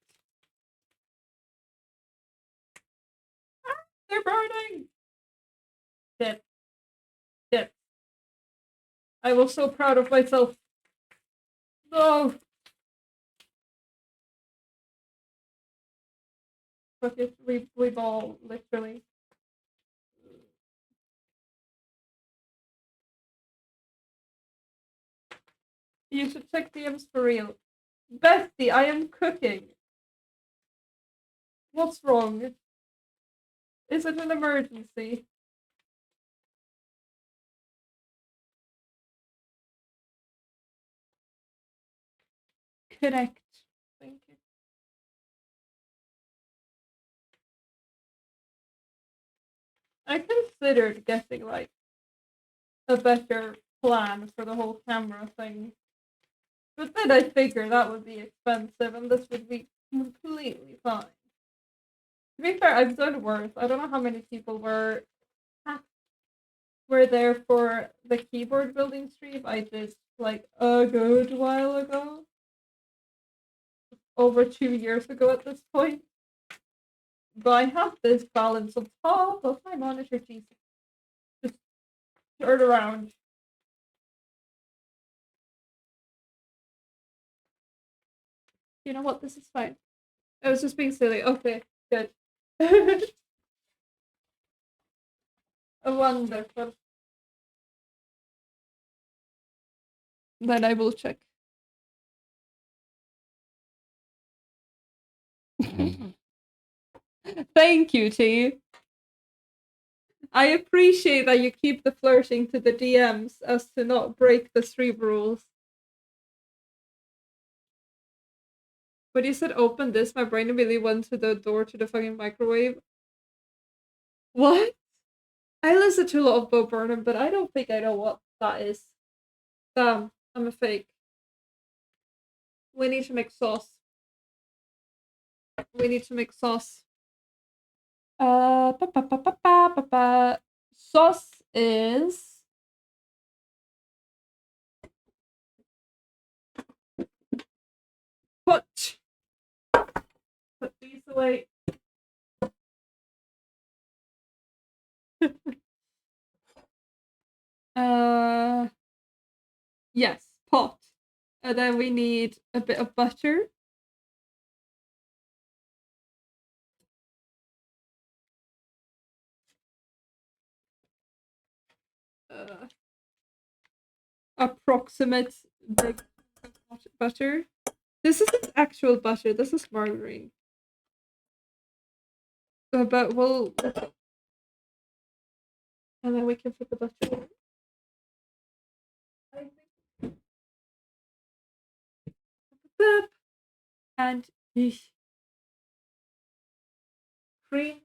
Ah, they're burning. Dead. Dead. I was so proud of myself. No. Fuck it. We've all literally. You should check DMs for real. Bestie, I am cooking. What's wrong? Is it an emergency? Connect. Thank you. I considered getting like a better plan for the whole camera thing. But then I figured that would be expensive and this would be completely fine. To be fair, I've done worse. I don't know how many people were there for the keyboard building stream I did like a good while ago. Over 2 years ago at this point. But I have this balance on top of my monitor, Jesus. Just turn around. You know what? This is fine. I was just being silly. Okay, good. Wonderful. Then I will check. Thank you, T. I appreciate that you keep the flirting to the DMs as to not break the stream rules. When you said open this, my brain immediately went to the door to the fucking microwave. What? I listen to a lot of Bo Burnham, but I don't think I know what that is. Damn, I'm a fake. We need to make sauce. We need to make sauce. Sauce is put these away. Yes, pot. And then we need a bit of butter. Approximate big butter. This isn't actual butter, this is margarine. But we'll and then we can put the butter in. And cream.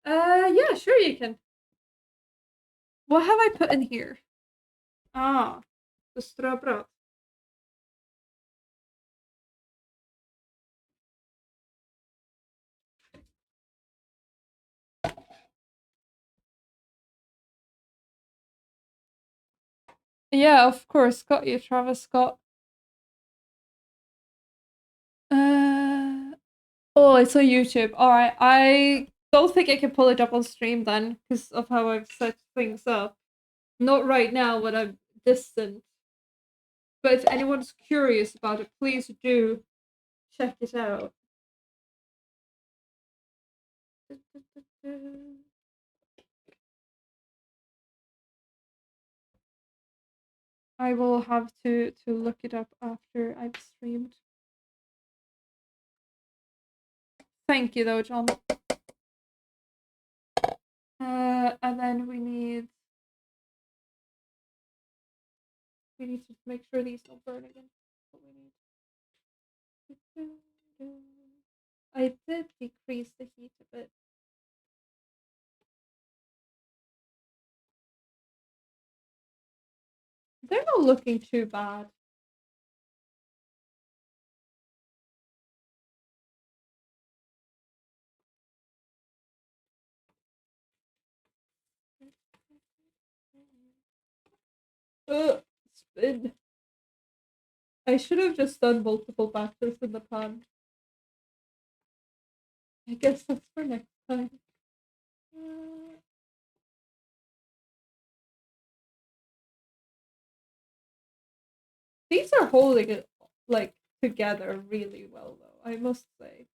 Yeah, sure you can. What have I put in here? Ah, the ströbröd. Yeah, of course. Got you, Travis Scott. Oh, it's on YouTube. Alright, I don't think I can pull it up on stream then, because of how I've set things up. Not right now when I'm distant. But if anyone's curious about it, please do check it out. I will have to look it up after I've streamed. Thank you though, John. And then we need to make sure these don't burn again. What we need. I did decrease the heat a bit. They're not looking too bad. Ugh, spin. I should have just done multiple batches in the pan. I guess that's for next time. These are holding it like together really well, though. I must say,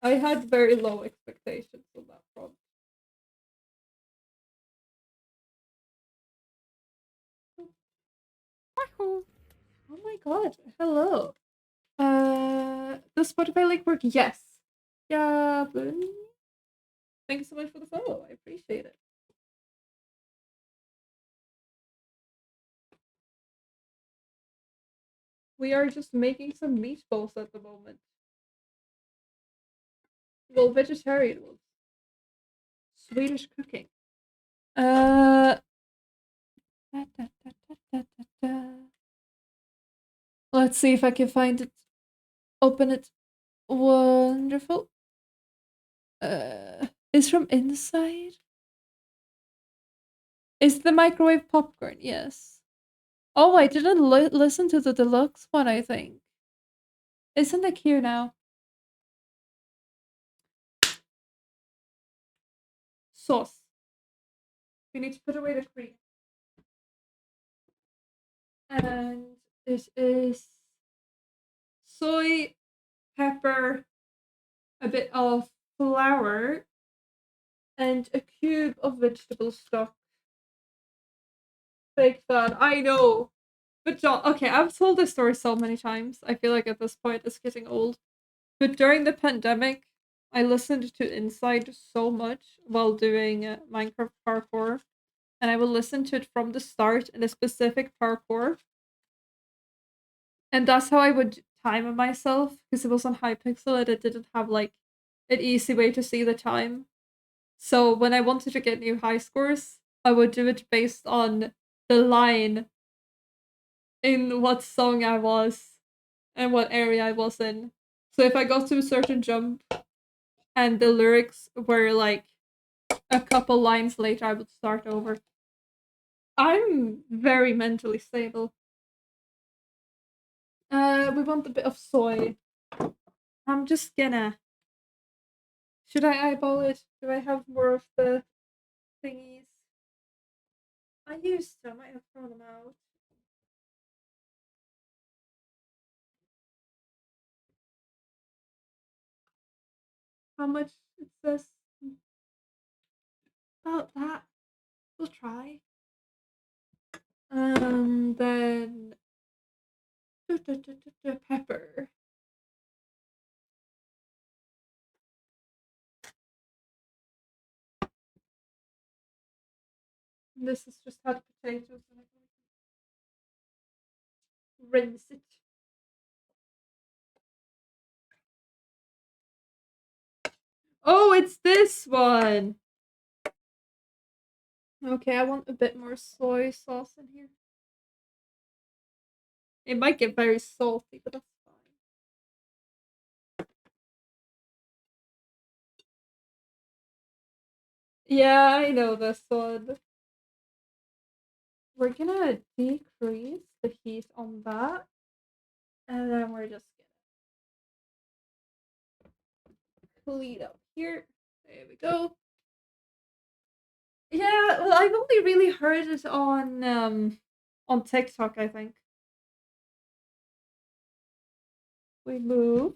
I had very low expectations on that front. Oh my god! Hello. Does Spotify link work? Yes. Yeah, but thank you so much for the follow. I appreciate it. We are just making some meatballs at the moment. Well, vegetarian ones. Swedish cooking. Uh. Da, da, da, da, da, da, da. Let's see if I can find it. Open it. Wonderful. Is from inside? Is the microwave popcorn? Yes. Oh, I didn't listen to the deluxe one, I think. Isn't it here now? Sauce. We need to put away the cream. And this is soy, pepper, a bit of flour, and a cube of vegetable stock. Fake fan. I know. But John, okay, I've told this story so many times. I feel like at this point it's getting old. But during the pandemic, I listened to Inside so much while doing Minecraft parkour, and I will listen to it from the start in a specific parkour, and that's how I would time myself because it was on Hypixel and it didn't have like an easy way to see the time. So when I wanted to get new high scores, I would do it based on the line in what song I was and what area I was in. So if I got to a certain jump and the lyrics were like a couple lines later, I would start over. I'm very mentally stable. We want a bit of soy. I'm just gonna. Should I eyeball it? Do I have more of the thingies? I used to. I might have thrown them out. How much is this? About that. We'll try. Then pepper. This is just hot potatoes. Rinse it. Oh, it's this one. Okay, I want a bit more soy sauce in here. It might get very salty, but that's fine. Yeah, I know this one. We're gonna decrease the heat on that, and then we're just gonna clean up here. There we go. Yeah, well, I've only really heard it on TikTok, I think. We move,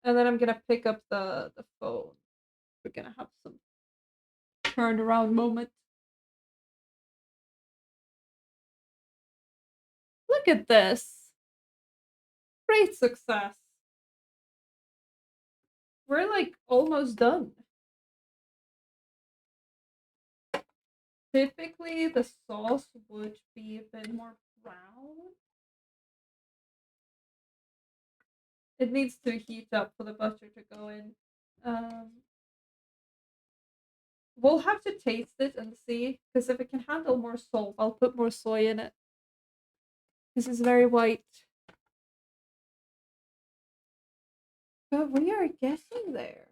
and then I'm gonna pick up the phone. We're gonna have some turn around moment. Look at this. Great success. We're like almost done. Typically, the sauce would be a bit more brown. It needs to heat up for the butter to go in. Um, we'll have to taste it and see, because if it can handle more salt, I'll put more soy in it. This is very white. But we are getting there.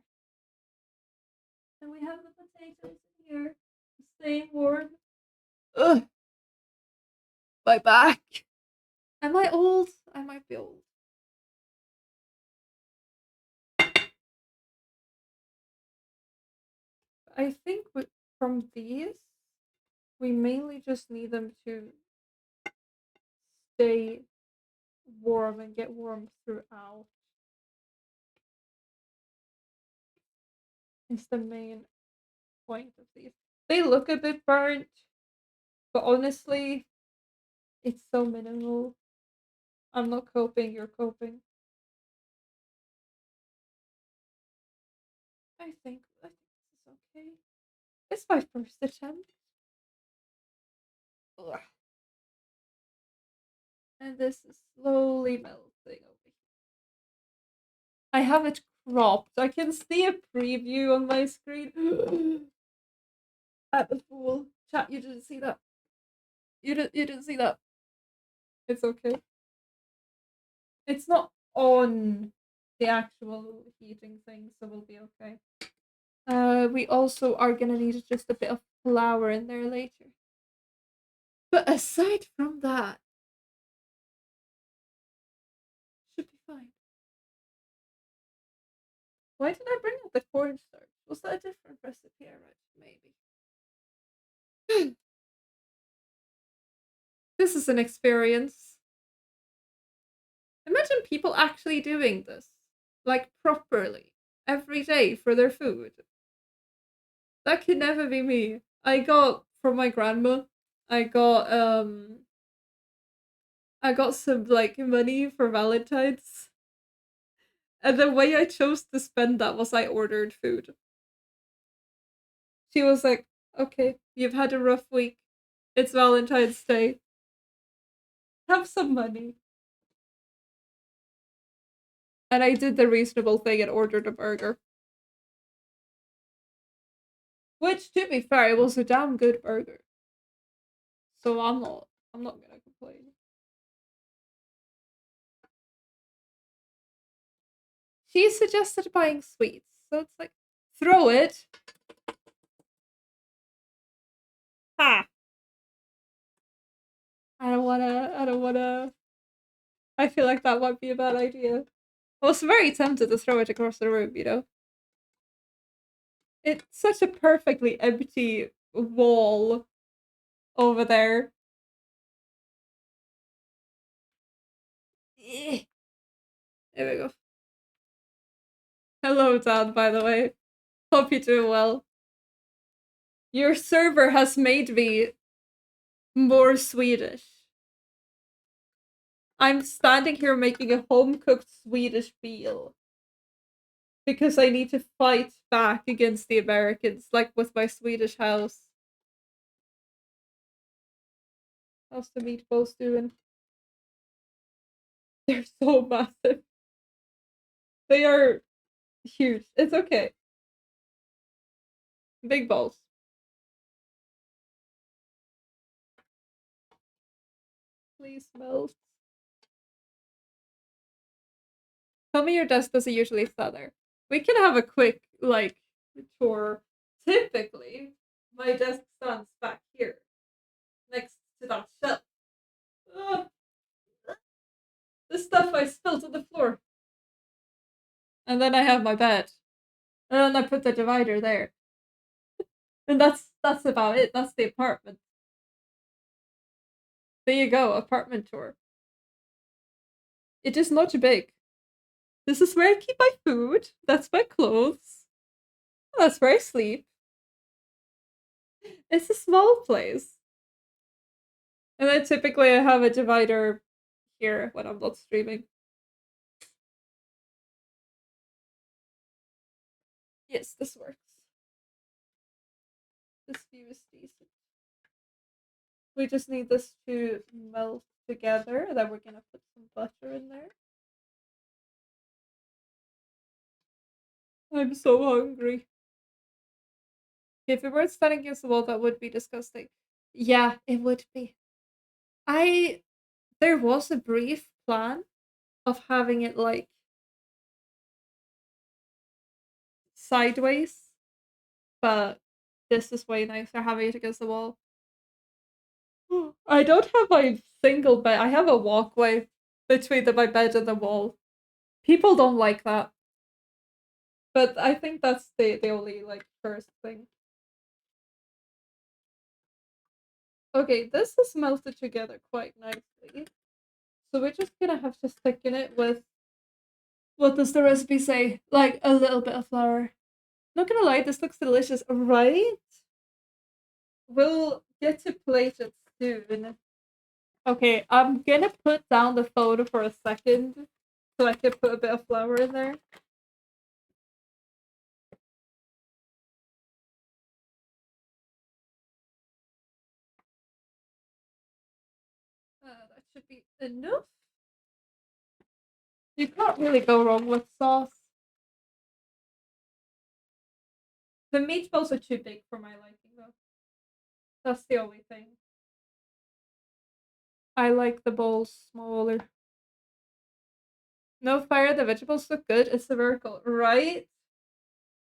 And we have the potatoes in here. Staying warm. Ugh, my back. Am I old? I might be old. I think from these, we mainly just need them to stay warm and get warm throughout. Is the main point of these. They look a bit burnt, but honestly, it's so minimal. I'm not coping, you're coping. I think this is okay. It's my first attempt. Ugh. And this is slowly melting over here. I have it cropped. I can see a preview on my screen. At the fool. Chat, you didn't see that. You didn't see that. It's okay. It's not on the actual heating thing, so we'll be okay. We also are gonna need just a bit of flour in there later. But aside from that, should be fine. Why did I bring up the cornstarch? Was that a different recipe I read? Maybe. This is an experience. Imagine people actually doing this, like properly, every day for their food. That could never be me. I got from my grandma. I got I got some like money for Valentine's. And the way I chose to spend that was I ordered food. She was like, "Okay, you've had a rough week. It's Valentine's Day. Have some money." And I did the reasonable thing and ordered a burger. Which, to be fair, it was a damn good burger. So I'm not gonna complain. She suggested buying sweets, so it's like throw it. Ha! I don't wanna. I feel like that might be a bad idea. I was very tempted to throw it across the room, you know? It's such a perfectly empty wall over there. Eh. There we go. Hello, Dad, by the way. Hope you're doing well. Your server has made me more Swedish. I'm standing here making a home cooked Swedish meal because I need to fight back against the Americans, like with my Swedish house. How's the meatballs doing? They're so massive. They are huge. It's okay. Big balls. Please melt. Tell me your desk doesn't usually stutter. We can have a quick, like, tour. Typically, my desk stands back here, next to that shelf. Ugh, the stuff I spilled on the floor. And then I have my bed. And then I put the divider there. And that's about it. That's the apartment. There you go, apartment tour. It is not big. This is where I keep my food. That's my clothes. That's where I sleep. It's a small place. And then typically I have a divider here when I'm not streaming. Yes, this works. This view is decent. We just need this to melt together. Then we're gonna put some butter in there. I'm so hungry. If it were standing against the wall, that would be disgusting. Yeah, it would be. I There was a brief plan of having it like sideways, but this is way nicer having it against the wall. I don't have my single bed. I have a walkway between my bed and the wall. People don't like that, but I think that's the only like first thing. Okay, this is melted together quite nicely. So we're just gonna have to thicken it with, what does the recipe say? Like a little bit of flour. Not gonna lie, this looks delicious, right? We'll get to plate it soon. Okay, I'm gonna put down the photo for a second so I can put a bit of flour in there. That should be enough. You can't really go wrong with sauce. The meatballs are too big for my liking, though. That's the only thing. I like the bowls smaller. No fire, the vegetables look good. It's a miracle, right?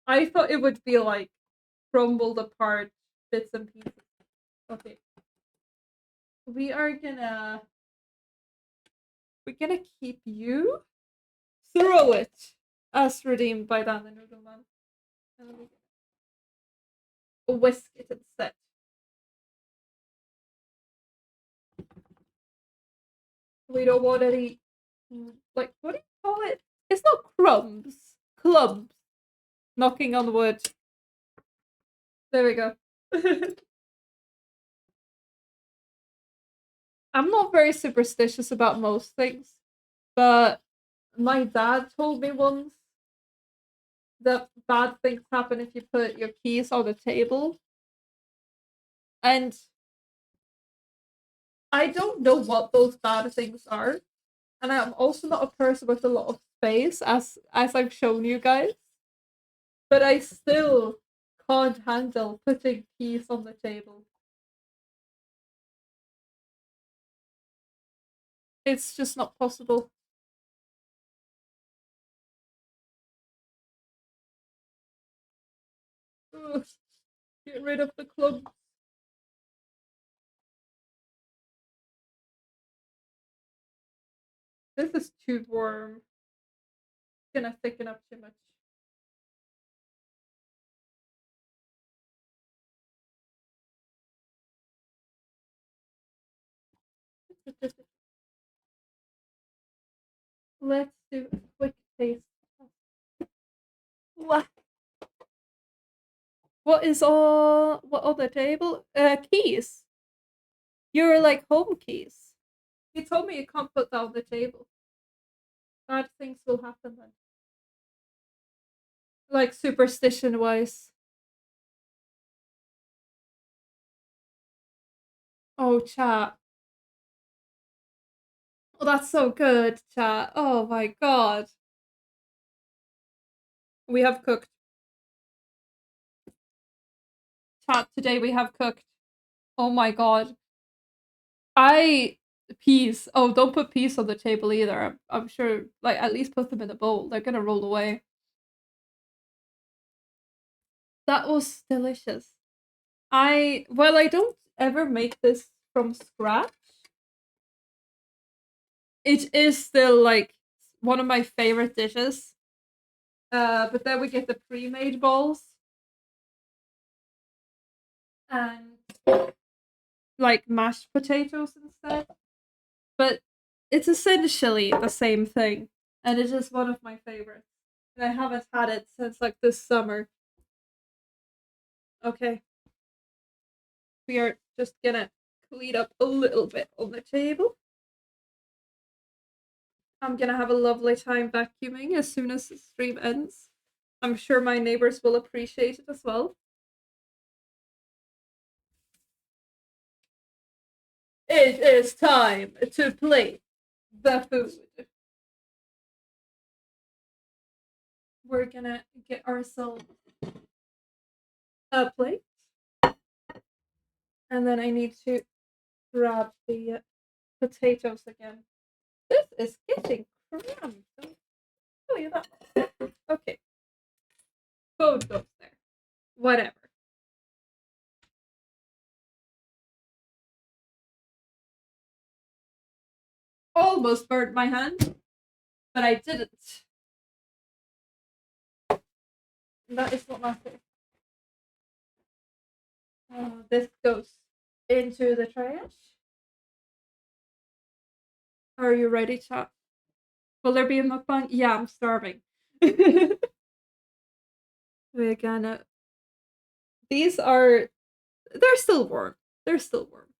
I thought it would be like crumbled apart bits and pieces. Okay. We are gonna we're gonna keep you. Throw it as redeemed by Dan the Noodleman. And then we whisk it instead. We don't want any, like, what do you call it? It's not crumbs. Clumps. Knocking on wood. There we go. I'm not very superstitious about most things, but my dad told me once that bad things happen if you put your keys on the table. And I don't know what those bad things are. And I'm also not a person with a lot of space, as I've shown you guys. But I still can't handle putting keys on the table. It's just not possible. Ugh, get rid of the club. This is too warm. It's gonna thicken up too much. Let's do a quick taste. What? What on the table? Keys. You're like home keys. He told me you can't put that on the table. Bad things will happen then. Like superstition wise. Oh, chat. Oh, that's so good, chat. Oh my god. We have cooked. Chat, today we have cooked. Oh my god. I peas. Oh, don't put peas on the table either. I'm sure, like, at least put them in a bowl. They're gonna roll away. That was delicious. I don't ever make this from scratch, it is still like one of my favorite dishes. But then we get the pre-made balls and like mashed potatoes instead. But it's essentially the same thing, and it is one of my favorites. And I haven't had it since like this summer. Okay, we are just gonna clean up a little bit on the table. I'm gonna have a lovely time vacuuming as soon as the stream ends. I'm sure my neighbors will appreciate it as well. It is time to plate the food. we're gonna get ourselves a plate. And then I need to grab the potatoes again. This is getting cramped. I'll tell you that. Okay. Food goes there. Whatever. Almost burned my hand, but I didn't. That is what matters. This goes into the trash. Are you ready, chat? Will there be a mukbang? Yeah, I'm starving. We're gonna. These are. They're still warm. They're still warm.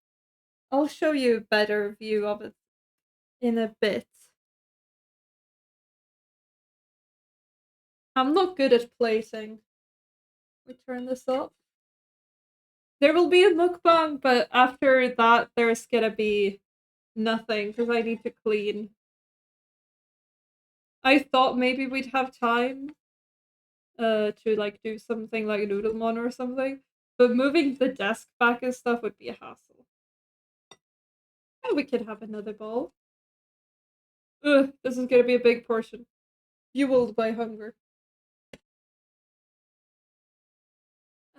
I'll show you a better view of it in a bit. I'm not good at plating. We turn this off. There will be a mukbang, but after that, there's gonna be nothing because I need to clean. I thought maybe we'd have time to like do something like Noodlemon or something, but moving the desk back and stuff would be a hassle. Oh, we could have another bowl. Ugh, this is gonna be a big portion. Fueled by hunger.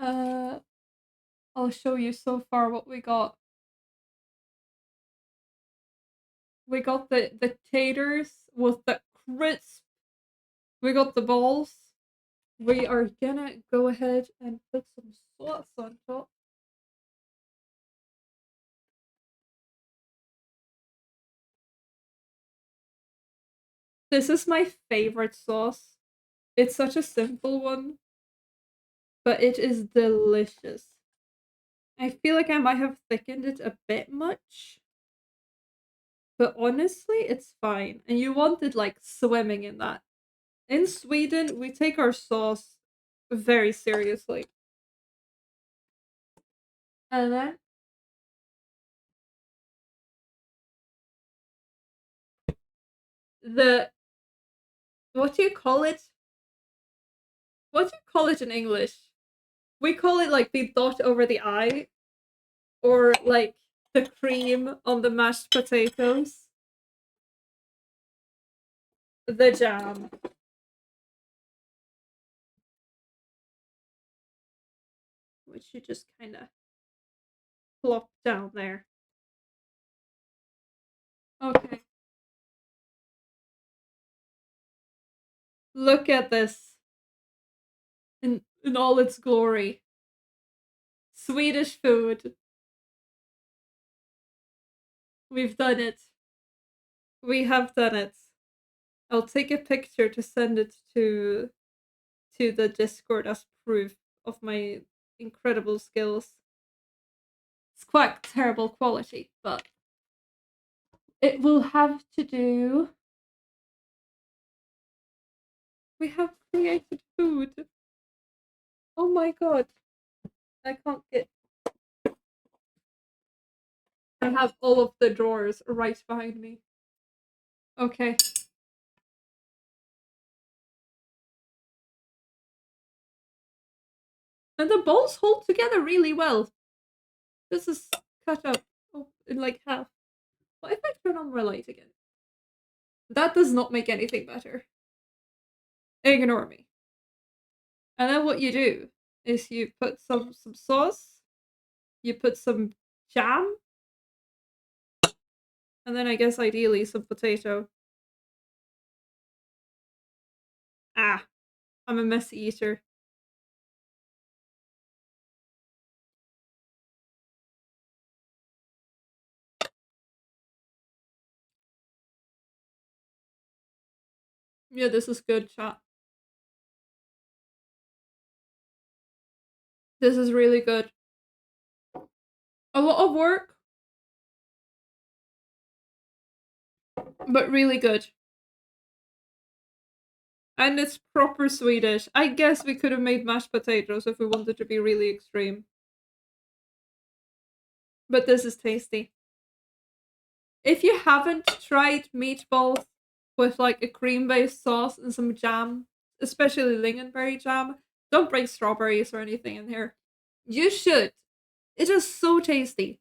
Uh, I'll show you so far what we got. We got the taters with the crisp. We got the balls. We are gonna go ahead and put some sauce on top. This is my favorite sauce. It's such a simple one, but it is delicious. I feel like I might have thickened it a bit much, but honestly, it's fine. And you want it like swimming in that. In Sweden, we take our sauce very seriously. And then the what do you call it? What do you call it in English? We call it like the dot over the I, or like the cream on the mashed potatoes. The jam. Which you just kind of plop down there. Okay. Look at this in all its glory. Swedish food. We've done it. We have done it. I'll take a picture to send it to the Discord as proof of my incredible skills. It's quite terrible quality, but it will have to do. We have created food. Oh my god. I can't get. I have all of the drawers right behind me. Okay. And the balls hold together really well. This is cut up in like half. What if I turn on my light again? That does not make anything better. Ignore me. And then what you do is you put some sauce, you put some jam, and then I guess ideally some potato. Ah, I'm a messy eater. Yeah, this is good, chat. This is really good. A lot of work, but really good. And it's proper Swedish. I guess we could have made mashed potatoes if we wanted to be really extreme. But this is tasty. If you haven't tried meatballs with like a cream-based sauce and some jam, especially lingonberry jam. Don't bring strawberries or anything in here. You should. It is so tasty.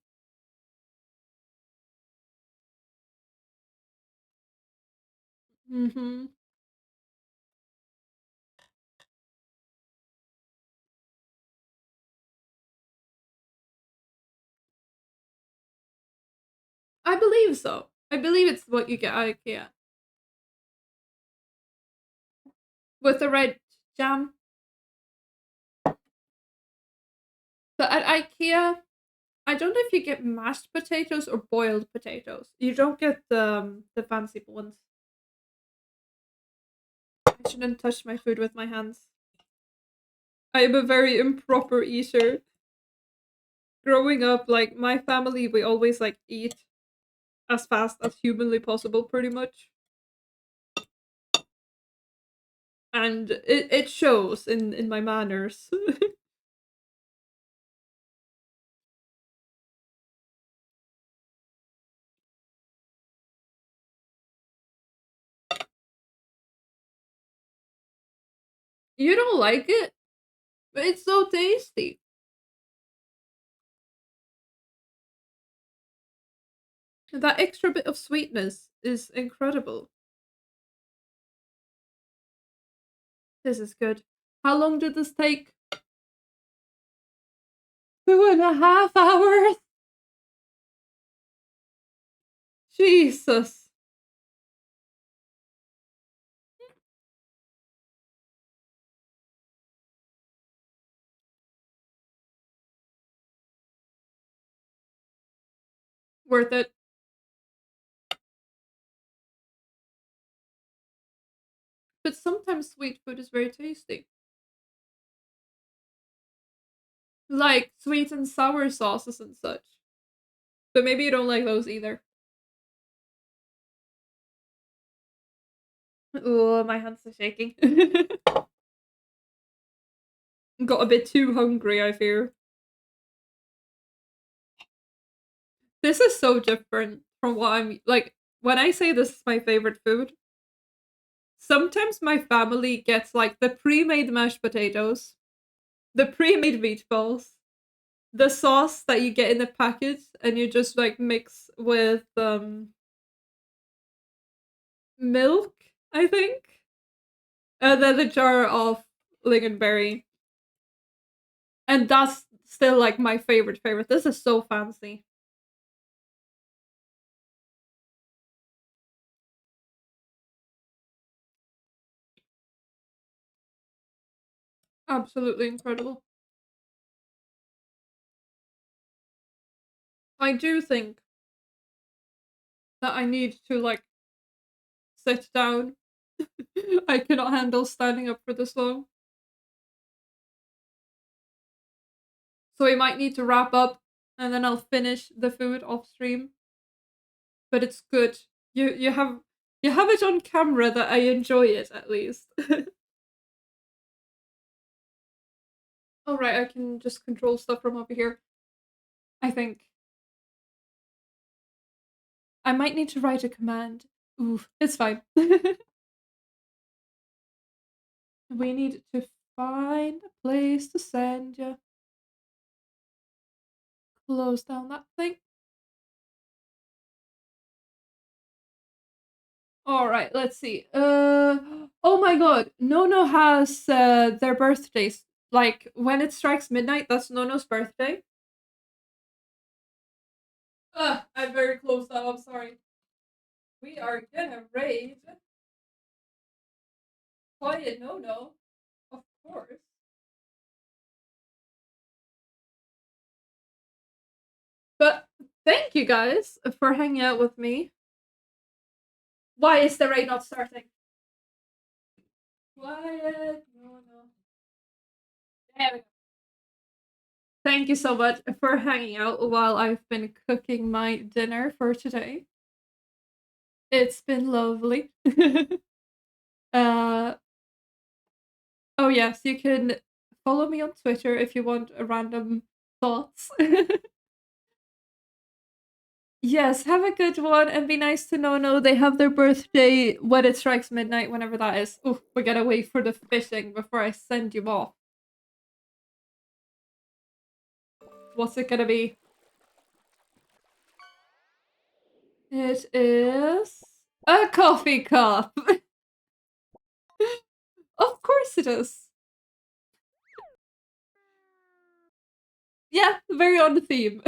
Hmm. I believe so. I believe it's what you get at IKEA with the red jam. But at IKEA, I don't know if you get mashed potatoes or boiled potatoes. You don't get the fancy ones. I shouldn't touch my food with my hands. I am a very improper eater. Growing up, like my family, we always like eat as fast as humanly possible, pretty much, and it shows in my manners. You don't like it, but it's so tasty. That extra bit of sweetness is incredible. This is good. How long did this take? 2.5 hours. Jesus. Worth it. But sometimes sweet food is very tasty. Like sweet and sour sauces and such. But maybe you don't like those either. Oh, my hands are shaking. Got a bit too hungry, I fear. This is so different from what I'm like. When I say this is my favorite food, sometimes my family gets like the pre made mashed potatoes, the pre made meatballs, the sauce that you get in the package, and you just like mix with milk, I think. And then a jar of lingonberry. And that's still like my favorite. This is so fancy. Absolutely incredible. I do think that I need to like sit down. I cannot handle standing up for this long. So we might need to wrap up and then I'll finish the food off stream. But it's good. You have it on camera that I enjoy it at least. Alright, I can just control stuff from over here. I think. I might need to write a command. Ooh, it's fine. We need to find a place to send you. Close down that thing. All right, let's see. Oh my god, Nono has their birthdays. Like when it strikes midnight, that's Nono's birthday. I'm very close now. I'm sorry. We are gonna raid quiet Nono, of course. But thank you guys for hanging out with me. Why is the raid not starting? Quiet Nono. There we go. Thank you so much for hanging out while I've been cooking my dinner for today. It's been lovely. uh, oh yes, you can follow me on Twitter if you want random thoughts. Yes, have a good one and be nice to Nono. They have their birthday when it strikes midnight, whenever that is. Oh, we gotta wait for the fishing before I send you off. What's it gonna be? It is a coffee cup. Of course it is. Yeah, very on theme.